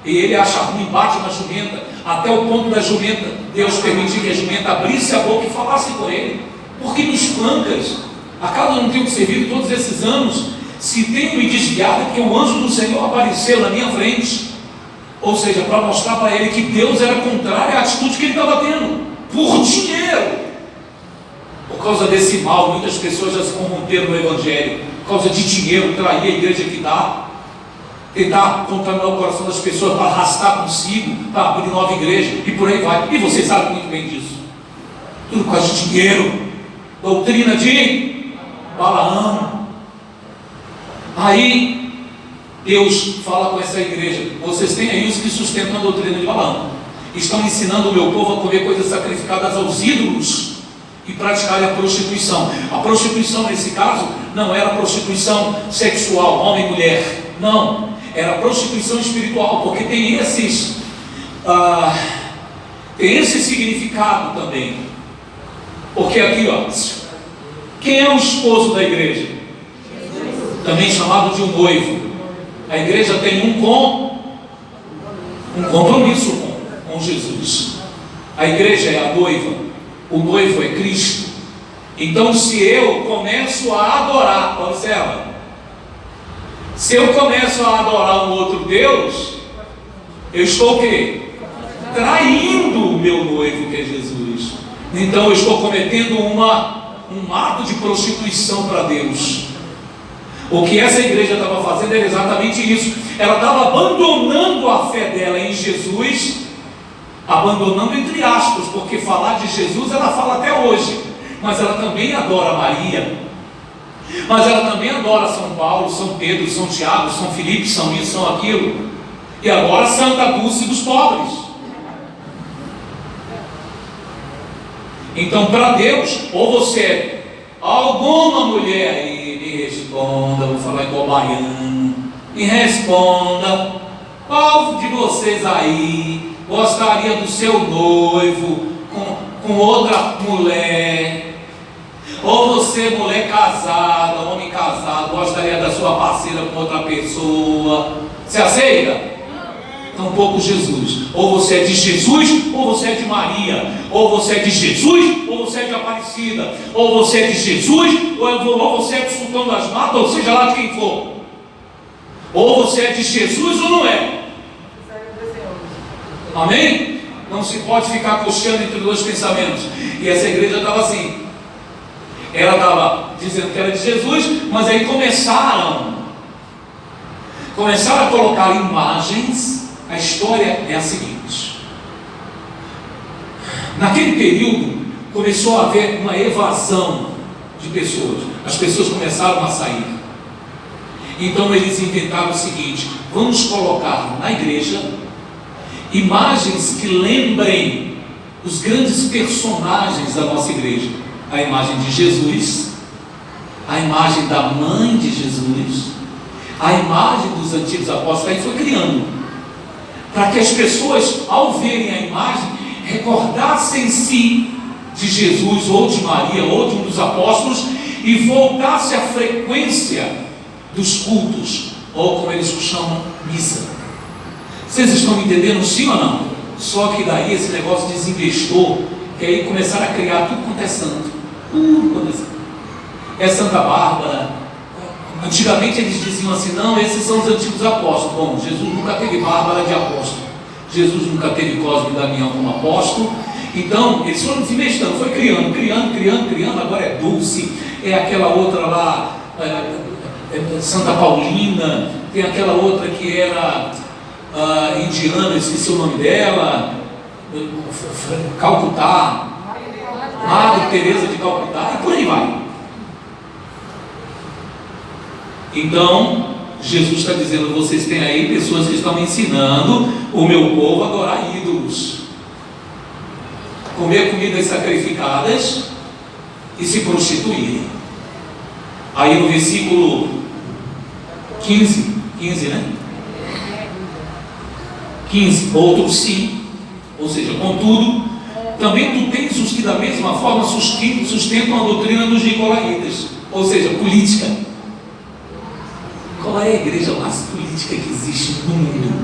e ele acha ruim, bate na jumenta, até o ponto da jumenta, Deus permitiu que a jumenta abrisse a boca e falasse com ele: por que me espancas? Acaso eu não tenho servido todos esses anos? Se tenho me desviado é porque o anjo do Senhor apareceu na minha frente. Ou seja, para mostrar para ele que Deus era contrário à atitude que ele estava tendo, por dinheiro. Por causa desse mal, muitas pessoas já se corromperam no Evangelho, por causa de dinheiro, trair a igreja que dá, tentar contaminar o coração das pessoas para arrastar consigo, para abrir nova igreja, e por aí vai. E vocês sabem muito bem disso. Tudo por causa de dinheiro, doutrina de Balaão. Aí Deus fala com essa igreja: vocês têm aí os que sustentam a doutrina de Balaão, estão ensinando o meu povo a comer coisas sacrificadas aos ídolos e praticarem a prostituição. A prostituição nesse caso não era prostituição sexual, homem e mulher, não, era prostituição espiritual, porque tem esse significado também. Porque aqui, ó, quem é o esposo da igreja? Também chamado de um noivo. A igreja tem um compromisso com Jesus. A igreja é a noiva, o noivo é Cristo. Então, se eu começo a adorar, observa, se eu começo a adorar um outro Deus, eu estou o quê? Traindo o meu noivo, que é Jesus. Então eu estou cometendo um ato de prostituição para Deus. O que essa igreja estava fazendo era exatamente isso. Ela estava abandonando a fé dela em Jesus, abandonando entre aspas, porque falar de Jesus ela fala até hoje, mas ela também adora Maria, mas ela também adora São Paulo, São Pedro, São Tiago, São Filipe, São isso, São aquilo, e agora Santa Dulce dos pobres. Então, para Deus, ou você é alguma mulher aí, me responda, vou falar igual baiano, me responda, qual de vocês aí gostaria do seu noivo com outra mulher? Ou você, mulher casada, homem casado, gostaria da sua parceira com outra pessoa? Você aceita? Tampouco Jesus. Ou você é de Jesus, ou você é de Maria. Ou você é de Jesus, ou você é de Aparecida. Ou você é de Jesus, ou você é de Sultão das Matas, ou seja lá de quem for. Ou você é de Jesus ou não é. Amém? Não se pode ficar cocheando entre dois pensamentos. E essa igreja estava assim. Ela estava dizendo que era de Jesus, mas aí começaram a colocar imagens. A história é a seguinte: naquele período começou a haver uma evasão de pessoas, as pessoas começaram a sair. Então eles inventaram o seguinte: vamos colocar na igreja imagens que lembrem os grandes personagens da nossa igreja. A imagem de Jesus, a imagem da mãe de Jesus, a imagem dos antigos apóstolos. Aí foi criando, para que as pessoas, ao verem a imagem, recordassem-se de Jesus, ou de Maria, ou de um dos apóstolos, e voltasse à frequência dos cultos, ou como eles chamam, missa. Vocês estão me entendendo, sim ou não? Só que daí esse negócio desinvestou, que aí começaram a criar tudo quanto é santo. É Santa Bárbara. Antigamente eles diziam assim: não, esses são os antigos apóstolos. Bom, Jesus nunca teve Bárbara de apóstolo, Jesus nunca teve Cosme e Damião como apóstolo, Então, eles foram se mexendo, foi criando, agora é Dulce, é aquela outra lá, Santa Paulina, tem aquela outra que era indiana, esqueci o nome dela, Calcutá, Madre Teresa de Calcutá, e por aí vai. Então, Jesus está dizendo, vocês têm aí pessoas que estão ensinando o meu povo a adorar ídolos, comer comidas sacrificadas e se prostituírem. Aí no versículo 15, né? 15, outros sim, ou seja, contudo, também tu tens os que da mesma forma sustentam a doutrina dos nicolaítas, ou seja, política. Qual é a igreja mais política que existe no mundo?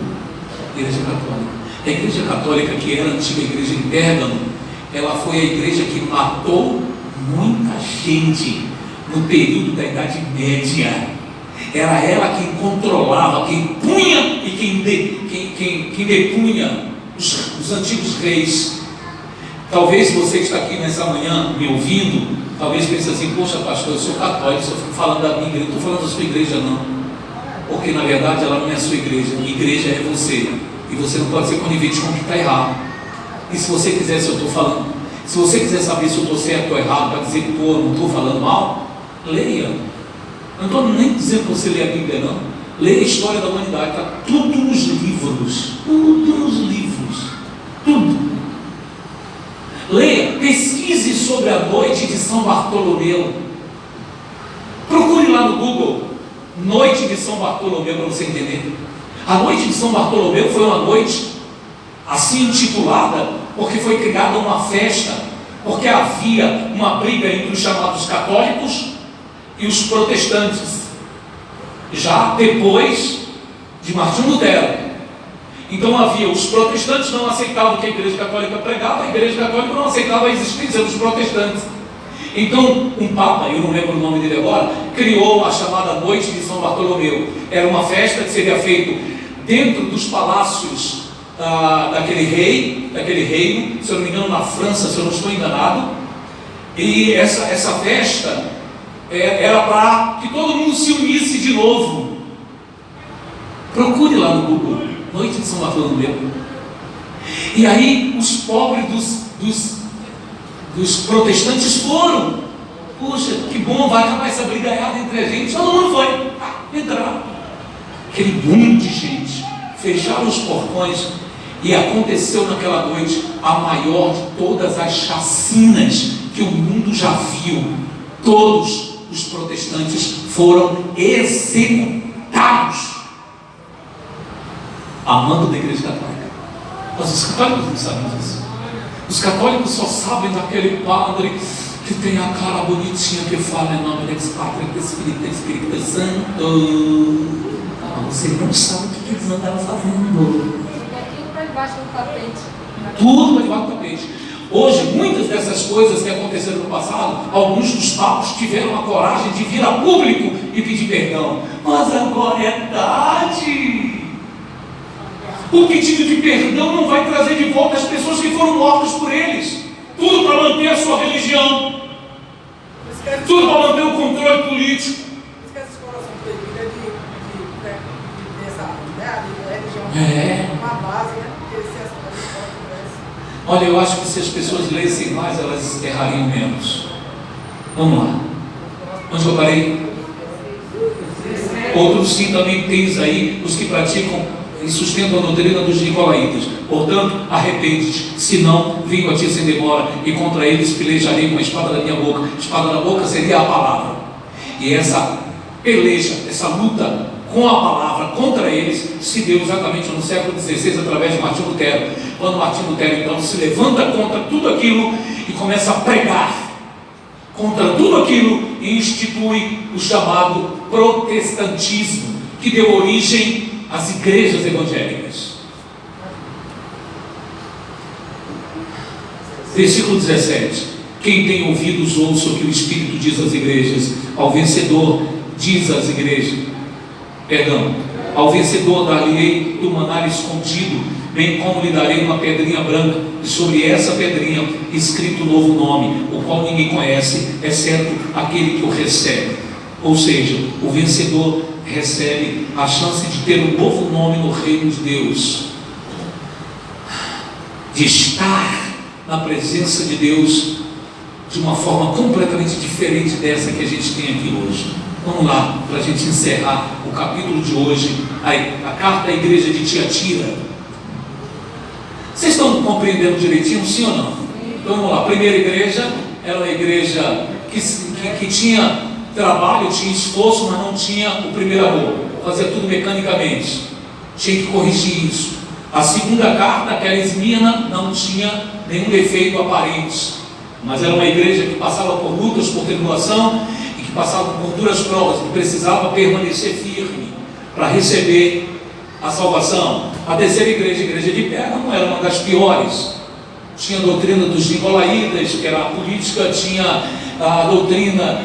A Igreja Católica. A Igreja Católica, que era a antiga igreja em Pérgamo, ela foi a igreja que matou muita gente no período da Idade Média. Era ela quem controlava, quem punha e quem depunha os antigos reis. Talvez você que está aqui nessa manhã me ouvindo, talvez pense assim, poxa pastor, eu sou católico, eu fico falando da minha igreja, não estou falando da sua igreja não, porque na verdade ela não é a sua igreja, a igreja é você, e você não pode ser conivente com o que está errado. E se você quiser, se eu estou falando, se você quiser saber se eu estou certo ou errado, para dizer que não estou falando mal, leia. Não estou nem dizendo para você ler a Bíblia não, leia a história da humanidade, está tudo nos livros, tudo. Leia, pesquise sobre a noite de São Bartolomeu. Procure lá no Google, noite de São Bartolomeu, para você entender. A noite de São Bartolomeu foi uma noite assim intitulada, porque foi criada uma festa, porque havia uma briga entre os chamados católicos e os protestantes, já depois de Martinho Lutero. Então havia, os protestantes não aceitavam o que a igreja católica pregava, a igreja católica não aceitava a existência dos protestantes. Então um papa, eu não lembro o nome dele agora, criou a chamada Noite de São Bartolomeu. Era uma festa que seria feita dentro dos palácios daquele reino, se eu não me engano na França, se eu não estou enganado. E essa festa era para que todo mundo se unisse de novo. Procure lá no Google, Noite de São Bartolomeu. E aí os pobres dos protestantes foram. Puxa, que bom, vai acabar essa brigaiada entre a gente. Todo mundo foi. Entraram. Aquele monte de gente. Fecharam os portões. E aconteceu naquela noite a maior de todas as chacinas que o mundo já viu. Todos os protestantes foram executados a mando da igreja católica. Mas os católicos não sabem disso. Os católicos só sabem daquele padre que tem a cara bonitinha que fala em nome Deus Pátria, Espírito Santo. Você não sabe o que eles andaram fazendo. Tudo para debaixo do tapete. Tudo para debaixo do tapete. Hoje, muitas dessas coisas que aconteceram no passado, alguns dos papas tiveram a coragem de vir a público e pedir perdão. Mas agora é tarde. O pedido de perdão não vai trazer de volta as pessoas que foram mortas por eles. Tudo para manter a sua religião. Tudo para manter o controle político. Esquece esse coração proibido de essa religião. Uma base, né? Porque se as pessoas tivessem. Olha, eu acho que se as pessoas lessem mais, elas errariam menos. Vamos lá. Onde eu parei? Outros sim também tens aí os que praticam e sustentam a doutrina dos nicolaítas. Portanto, arrepende-te, senão venho a ti sem demora, e contra eles pelejarei com a espada da minha boca. A espada da boca seria a palavra. E essa peleja, essa luta com a palavra contra eles se deu exatamente no século XVI, através de Martinho Lutero. Quando Martinho Lutero então se levanta contra tudo aquilo e começa a pregar contra tudo aquilo e institui o chamado protestantismo, que deu origem às igrejas evangélicas. Versículo 17: quem tem ouvidos ouça o que o Espírito diz às igrejas. Ao vencedor diz às igrejas, ao vencedor dar-lhe-ei do maná escondido, bem como lhe darei uma pedrinha branca, e sobre essa pedrinha escrito um novo nome, o qual ninguém conhece, exceto aquele que o recebe. Ou seja, o vencedor recebe a chance de ter um novo nome no reino de Deus, de estar na presença de Deus de uma forma completamente diferente dessa que a gente tem aqui hoje. Vamos lá, para a gente encerrar o capítulo de hoje, a carta à igreja de Tiatira. Vocês estão compreendendo direitinho, sim ou não? Então vamos lá. A primeira igreja era uma igreja que tinha trabalho, tinha esforço, mas não tinha o primeiro amor, fazia tudo mecanicamente, tinha que corrigir isso. A segunda carta, aquela Esmirna, não tinha nenhum defeito aparente, mas era uma igreja que passava por lutas, por tribulação, e que passava por duras provas, que precisava permanecer firme para receber a salvação. A terceira igreja, a igreja de Pérgamo, era uma das piores. Tinha a doutrina dos nicolaítas, que era a política, tinha a doutrina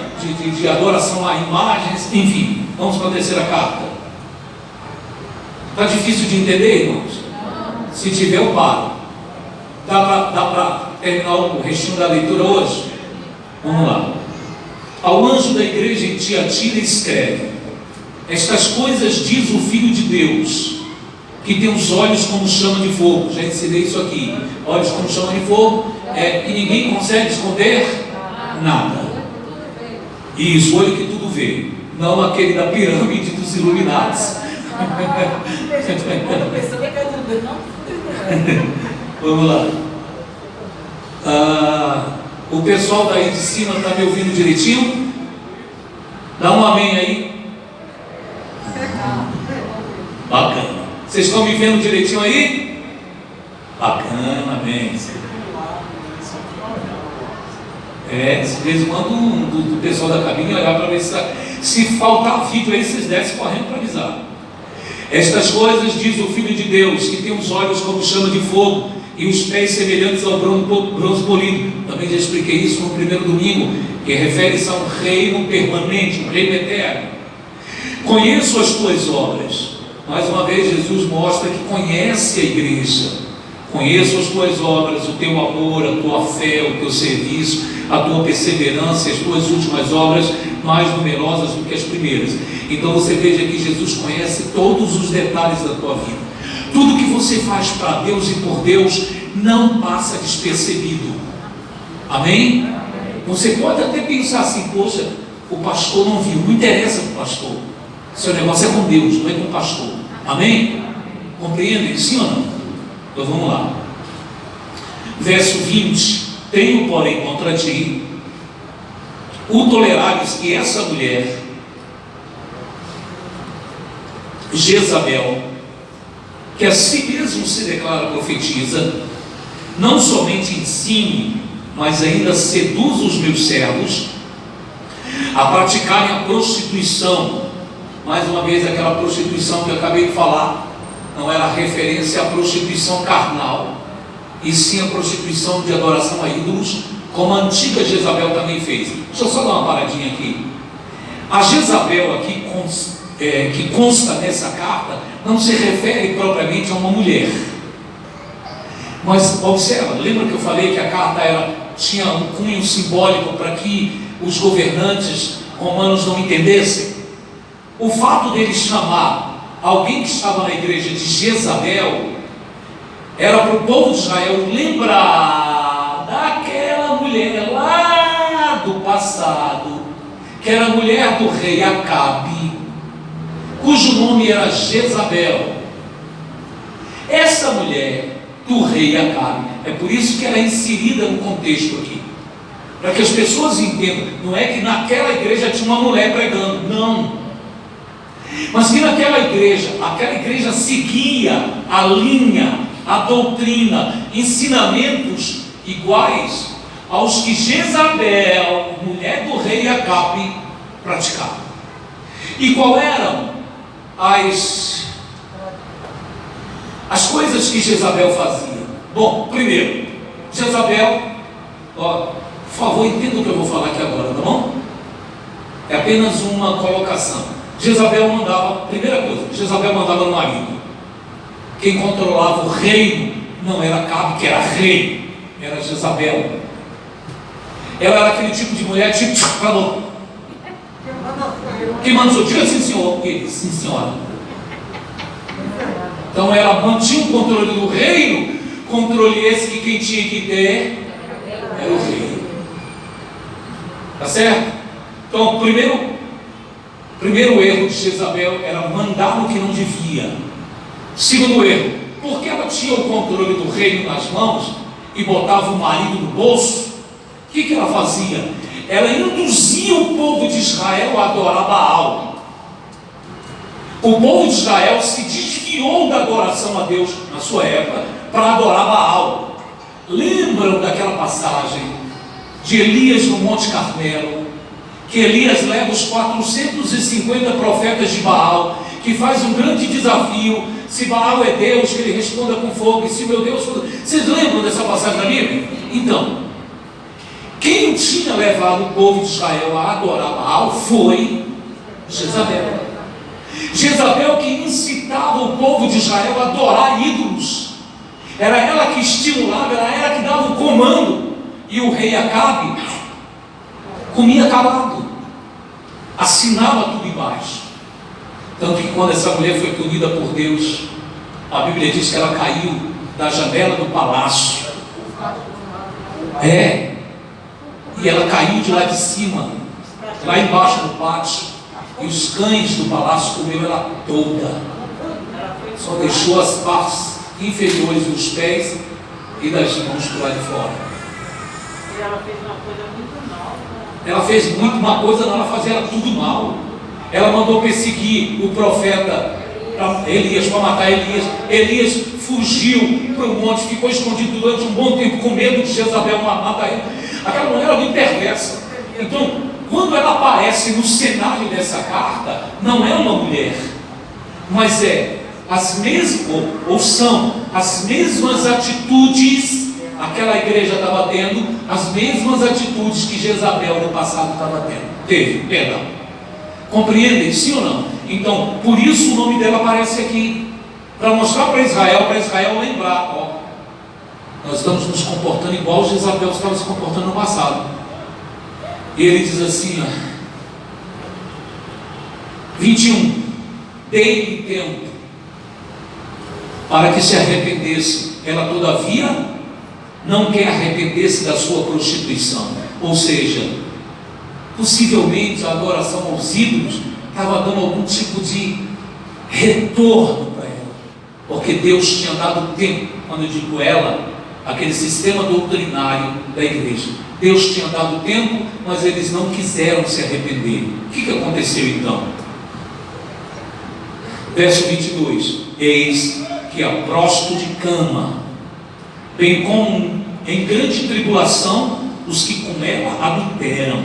de adoração a imagens, enfim. Vamos para a terceira carta. Está difícil de entender, irmãos? Se tiver, eu paro. Dá para terminar o restinho da leitura hoje? Vamos lá. Ao anjo da igreja em Tiatira escreve: estas coisas diz o Filho de Deus, que tem os olhos como chama de fogo. Já ensinei isso aqui. Olhos como chama de fogo, e ninguém consegue esconder nada. Isso, olho que tudo vê. Não aquele da pirâmide dos iluminados. Vamos lá. O pessoal daí de cima está me ouvindo direitinho? Dá um amém aí. Bacana. Vocês estão me vendo direitinho aí? Bacana, amém. De vez em quando do pessoal da cabine olhar para ver se faltar vídeo aí, vocês descem correndo para avisar. Estas coisas diz o Filho de Deus, que tem os olhos como chama de fogo e os pés semelhantes ao bronze polido. Também já expliquei isso no primeiro domingo, que refere-se a um reino permanente, um reino eterno. Conheço as tuas obras. Mais uma vez Jesus mostra que conhece a igreja. Conheço as tuas obras, o teu amor, a tua fé, o teu serviço, a tua perseverança, as tuas últimas obras mais numerosas do que as primeiras. Então você veja que Jesus conhece todos os detalhes da tua vida. Tudo que você faz para Deus e por Deus não passa despercebido. Amém? Você pode até pensar assim: poxa, o pastor não viu. Não interessa para o pastor. Seu negócio é com Deus, não é com o pastor. Amém? Compreendem? Sim ou não? Então vamos lá. Verso 20: tenho, porém, contra ti o tolerares que essa mulher, Jezabel, que a si mesmo se declara profetisa, não somente ensine, mas ainda seduz os meus servos a praticarem a prostituição. Mais uma vez, aquela prostituição que eu acabei de falar, não era referência à prostituição carnal, e sim a prostituição de adoração a ídolos, como a antiga Jezabel também fez. Deixa eu só dar uma paradinha aqui. A Jezabel aqui que consta nessa carta não se refere propriamente a uma mulher. Mas observa, lembra que eu falei que a carta tinha um cunho simbólico para que os governantes romanos não entendessem? O fato dele chamar alguém que estava na igreja de Jezabel era para o povo de Israel lembrar daquela mulher lá do passado, que era a mulher do rei Acabe, cujo nome era Jezabel. Essa mulher do rei Acabe, é por isso que ela é inserida no contexto aqui, para que as pessoas entendam. Não é que naquela igreja tinha uma mulher pregando, não, mas que naquela igreja seguia a linha, a doutrina, ensinamentos iguais aos que Jezabel, mulher do rei Acabe, praticava. E qual eram as coisas que Jezabel fazia? Bom, primeiro, Jezabel, por favor, entenda o que eu vou falar aqui agora, tá bom? É apenas uma colocação. Jezabel mandava, primeira coisa, Jezabel mandava no marido. Quem controlava o reino Não era Acabe, que era rei, era Jezabel. Ela era aquele tipo de mulher, tipo, falou, quem manda o senhor? Diga sim, senhor. Ele, sim, senhora. Então ela mantinha o controle do reino, controle esse que quem tinha que ter era o rei. Tá certo? Então, o primeiro erro de Jezabel era mandar no que não devia. Segundo erro, porque ela tinha o controle do reino nas mãos e botava o marido no bolso, o que ela fazia? Ela induzia o povo de Israel a adorar Baal. O povo de Israel se desviou da adoração a Deus na sua época para adorar Baal. Lembram daquela passagem de Elias no Monte Carmelo, que Elias leva os 450 profetas de Baal, que faz um grande desafio: se Baal é Deus, que ele responda com fogo, e se meu Deus... Vocês lembram dessa passagem da Bíblia? Então, quem tinha levado o povo de Israel a adorar Baal foi Jezabel. Jezabel que incitava o povo de Israel a adorar ídolos. Era ela que estimulava, era ela que dava o comando. E o rei Acabe comia calado, assinava tudo embaixo. Tanto que quando essa mulher foi punida por Deus, a Bíblia diz que ela caiu da janela do palácio. E ela caiu de lá de cima, lá embaixo do pátio, e os cães do palácio comeram ela toda. Só deixou as partes inferiores dos pés e das mãos por lá de fora. E ela fez uma coisa muito mal. Ela fez muito uma coisa, não, ela fazia tudo mal. Ela mandou perseguir o profeta Elias para matar Elias. Elias fugiu para o monte, ficou escondido durante um bom tempo com medo de Jezabel matar ele. Aquela mulher era muito perversa. Então, quando ela aparece no cenário dessa carta, não é uma mulher, mas é as mesmas, ou são as mesmas atitudes. Aquela igreja estava tendo as mesmas atitudes que Jezabel no passado estava teve, perdão. Compreendem, sim ou não? Então, por isso o nome dela aparece aqui, para mostrar para Israel lembrar, ó, nós estamos nos comportando igual Jezabel estava se comportando no passado. E ele diz assim, ó, 21, dei-lhe tempo para que se arrependesse. Ela todavia não quer arrepender-se da sua prostituição. Ou seja, possivelmente a adoração aos ídolos estava dando algum tipo de retorno para ela, porque Deus tinha dado tempo. Quando eu digo ela, aquele sistema doutrinário da igreja, Deus tinha dado tempo, mas eles não quiseram se arrepender. O que aconteceu então? Verso 22, eis que a prosto de cama, bem como em grande tribulação os que com ela adulteram,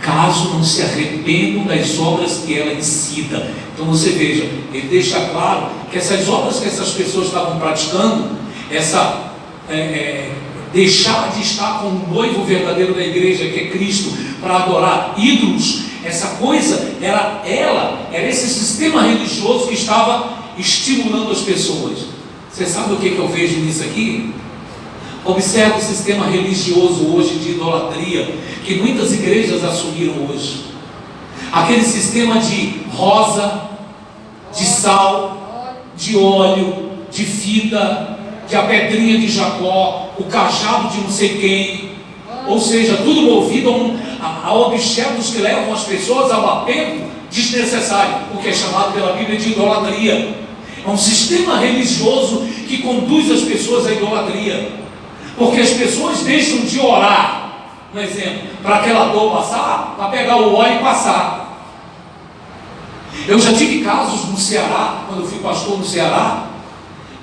caso não se arrependam das obras que ela incita. Então você veja, ele deixa claro que essas obras que essas pessoas estavam praticando, deixar de estar com o noivo verdadeiro da igreja, que é Cristo, para adorar ídolos, essa coisa era esse sistema religioso que estava estimulando as pessoas. Você sabe o que eu vejo nisso aqui? Observe o sistema religioso hoje de idolatria que muitas igrejas assumiram hoje. Aquele sistema de rosa, de sal, de óleo, de fita, de a pedrinha de Jacó, o cajado de não sei quem. Ou seja, tudo movido a objetos que levam as pessoas ao apego desnecessário, o que é chamado pela Bíblia de idolatria. É um sistema religioso que conduz as pessoas à idolatria. Porque as pessoas deixam de orar, um exemplo, para aquela dor passar, para pegar o óleo e passar. Eu já tive casos no Ceará, quando eu fui pastor no Ceará,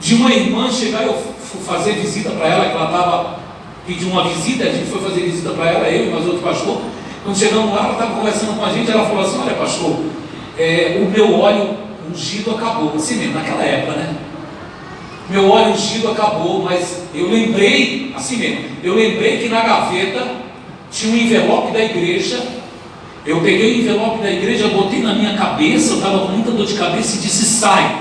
de uma irmã chegar, eu fui fazer visita para ela, que ela estava pedindo uma visita, a gente foi fazer visita para ela, eu e mais outro pastor. Quando chegamos lá, ela estava conversando com a gente, ela falou assim, olha pastor, o meu óleo ungido acabou, assim mesmo, naquela época, né? Meu óleo ungido acabou, mas eu lembrei, assim mesmo, eu lembrei que na gaveta tinha um envelope da igreja. Eu peguei o envelope da igreja, botei na minha cabeça, eu estava com muita dor de cabeça e disse, sai.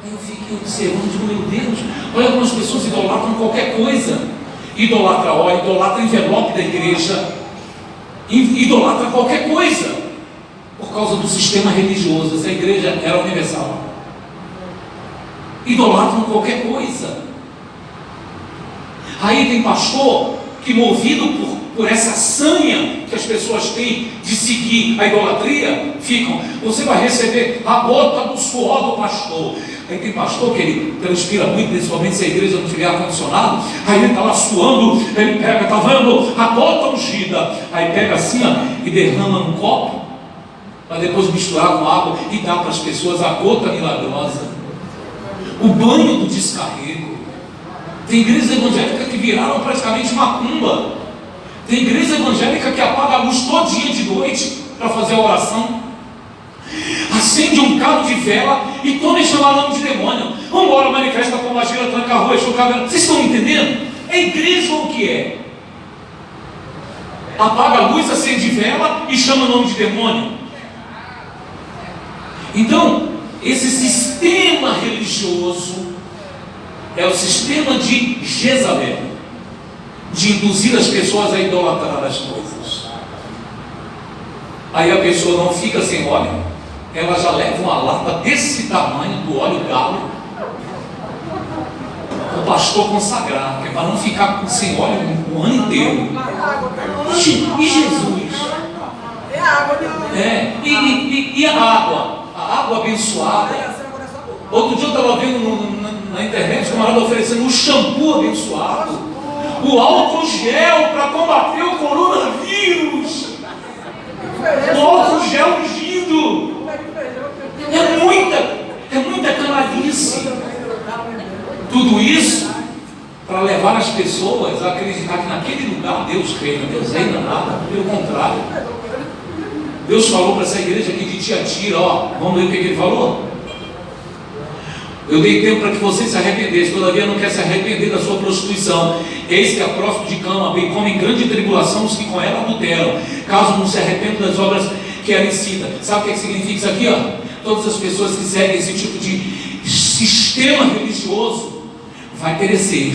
Aí eu fiquei fiquei observando, digo, meu Deus, olha como as pessoas idolatram qualquer coisa. Idolatra óleo, idolatra envelope da igreja, idolatra qualquer coisa, por causa do sistema religioso. Essa igreja era universal. Idolatram qualquer coisa. Aí tem pastor que, movido por essa sanha que as pessoas têm de seguir a idolatria, ficam, você vai receber a gota do suor do pastor. Aí tem pastor que ele transpira muito, principalmente se a igreja não tiver ar-condicionado, aí ele está lá suando, ele pega, está vendo, a gota ungida, aí pega assim, ó, e derrama num copo, para depois misturar com água e dar para as pessoas a gota milagrosa, o banho do descarrego. Tem igrejas evangélicas que viraram praticamente macumba. Tem igreja evangélica que apaga a luz todo dia de noite para fazer a oração, acende um cabo de vela e toma e chama o nome de demônio. Vamos embora, manifesta com a gira, tranca a rua, enche o cabelo. Vocês estão entendendo? É igreja ou o que é? Apaga a luz, acende vela e chama o nome de demônio. Então, esse sistema religioso é o sistema de Jezabel, de induzir as pessoas a idolatrar as coisas. Aí a pessoa não fica sem óleo, ela já leva uma lata desse tamanho do óleo galo, o pastor consagrar, que é para não ficar sem óleo o ano inteiro. E Jesus? É a água de Deus. E a água abençoada. Outro dia eu estava vendo na internet o camarada oferecendo um shampoo abençoado, o álcool gel para combater o coronavírus, o álcool gel ungido. É muita canalice. Tudo isso para levar as pessoas a acreditar que naquele lugar Deus reina nada, pelo contrário. Deus falou para essa igreja aqui de Tiatira, ó, vamos ver o que ele falou? Eu dei tempo para que você se arrependesse, todavia não quer se arrepender da sua prostituição. Eis que a próximo de cama, bem como em grande tribulação os que com ela adulteram, caso não se arrependam das obras que ela incita. Sabe o que significa isso aqui? Ó? Todas as pessoas que seguem esse tipo de sistema religioso vai perecer.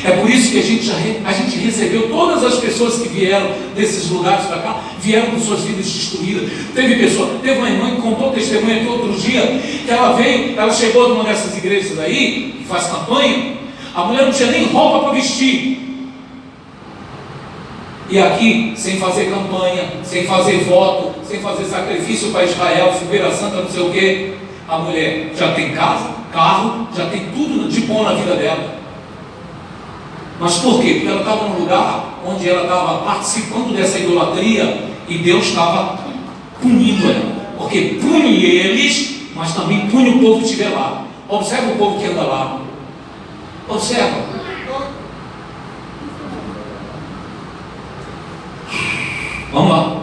É por isso que a gente recebeu todas as pessoas que vieram desses lugares para cá, vieram com suas vidas destruídas. Teve uma irmã que contou testemunho aqui outro dia, que ela chegou numa dessas igrejas aí, que faz campanha, a mulher não tinha nem roupa para vestir. E aqui, sem fazer campanha, sem fazer voto, sem fazer sacrifício para Israel, fogueira santa, não sei o quê, a mulher já tem casa, carro, já tem tudo de bom na vida dela. Mas por quê? Porque ela estava num lugar onde ela estava participando dessa idolatria e Deus estava punindo ela. Porque pune eles, mas também pune o povo que estiver lá. Observa o povo que anda lá. Observa. Vamos lá.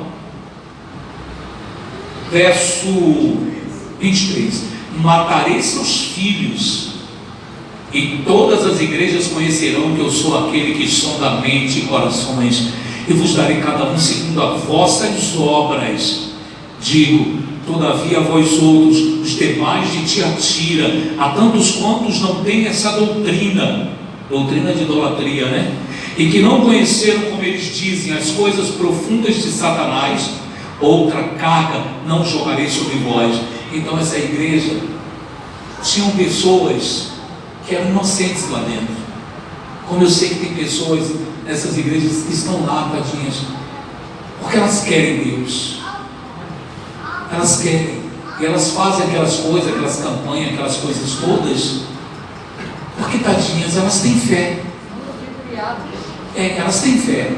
Verso 23. Matarei seus filhos, e todas as igrejas conhecerão que eu sou aquele que sonda a mente e corações, e vos darei cada um segundo as vossas obras. Digo, todavia vós outros, os demais de Tiatira, há tantos quantos não têm essa doutrina de idolatria, né? E que não conheceram, como eles dizem, as coisas profundas de Satanás, outra carga não jogarei sobre vós. Então essa igreja tinham pessoas que eram inocentes lá dentro, como eu sei que tem pessoas nessas igrejas que estão lá, tadinhas, porque elas querem Deus, elas querem, e elas fazem aquelas coisas, aquelas campanhas, aquelas coisas todas, porque tadinhas, elas têm fé, elas têm fé,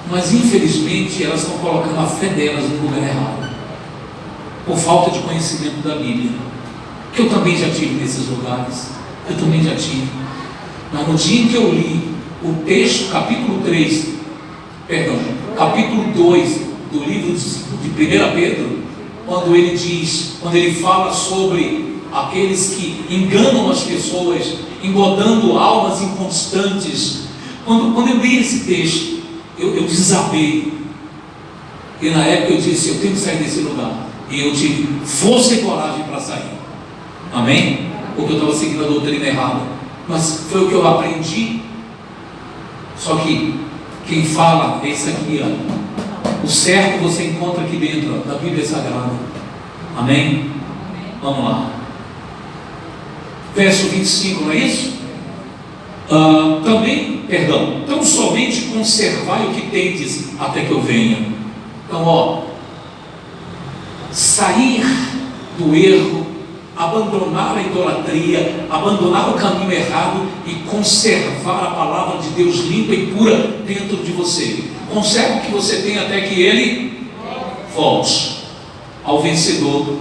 mas infelizmente elas estão colocando a fé delas no lugar errado, por falta de conhecimento da Bíblia. Que eu também já tive nesses lugares, mas no dia em que eu li o texto, capítulo 2 do livro de 1 Pedro, quando ele fala sobre aqueles que enganam as pessoas, engodando almas inconstantes, quando eu li esse texto, eu desabei, e na época eu disse, eu tenho que sair desse lugar, e eu tive força e coragem para sair. Amém? Porque eu estava seguindo a doutrina errada. Mas foi o que eu aprendi. Só que quem fala é isso aqui, ó. O certo você encontra aqui dentro, ó, da Bíblia Sagrada. Amém? Vamos lá. Verso 25, não é isso? Tão somente conservai o que tendes até que eu venha. Então, ó, sair do erro, abandonar a idolatria, abandonar o caminho errado e conservar a palavra de Deus limpa e pura dentro de você. Conserve o que você tem até que ele volte. Ao vencedor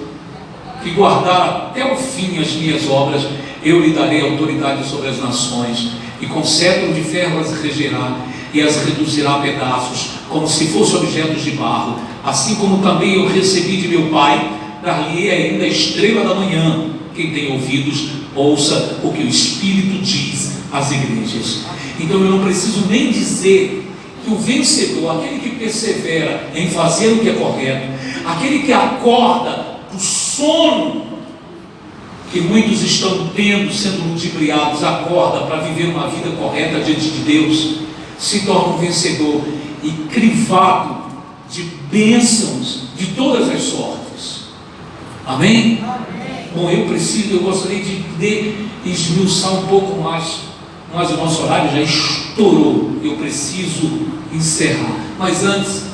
que guardar até o fim as minhas obras, eu lhe darei autoridade sobre as nações, e com cetro de ferro as regerá e as reduzirá a pedaços, como se fossem objetos de barro. Assim como também eu recebi de meu Pai, dar-lhe ainda a estrela da manhã. Quem tem ouvidos, ouça o que o Espírito diz às igrejas. Então eu não preciso nem dizer que o vencedor, aquele que persevera em fazer o que é correto, aquele que acorda do sono que muitos estão tendo, sendo ludibriados, acorda para viver uma vida correta diante de Deus, se torna um vencedor e crivado de bênçãos de todas as sortes. Amém? Bom, eu gostaria de poder esmiuçar um pouco mais, mas o nosso horário já estourou. Eu preciso encerrar. Mas antes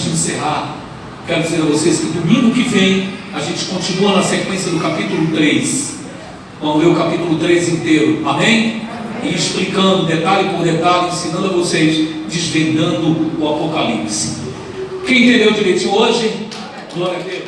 de encerrar, quero dizer a vocês que domingo que vem a gente continua na sequência do capítulo 3. Vamos ver o capítulo 3 inteiro. Amém? E explicando detalhe por detalhe, ensinando a vocês, desvendando o Apocalipse. Quem entendeu direitinho hoje? Glória a Deus.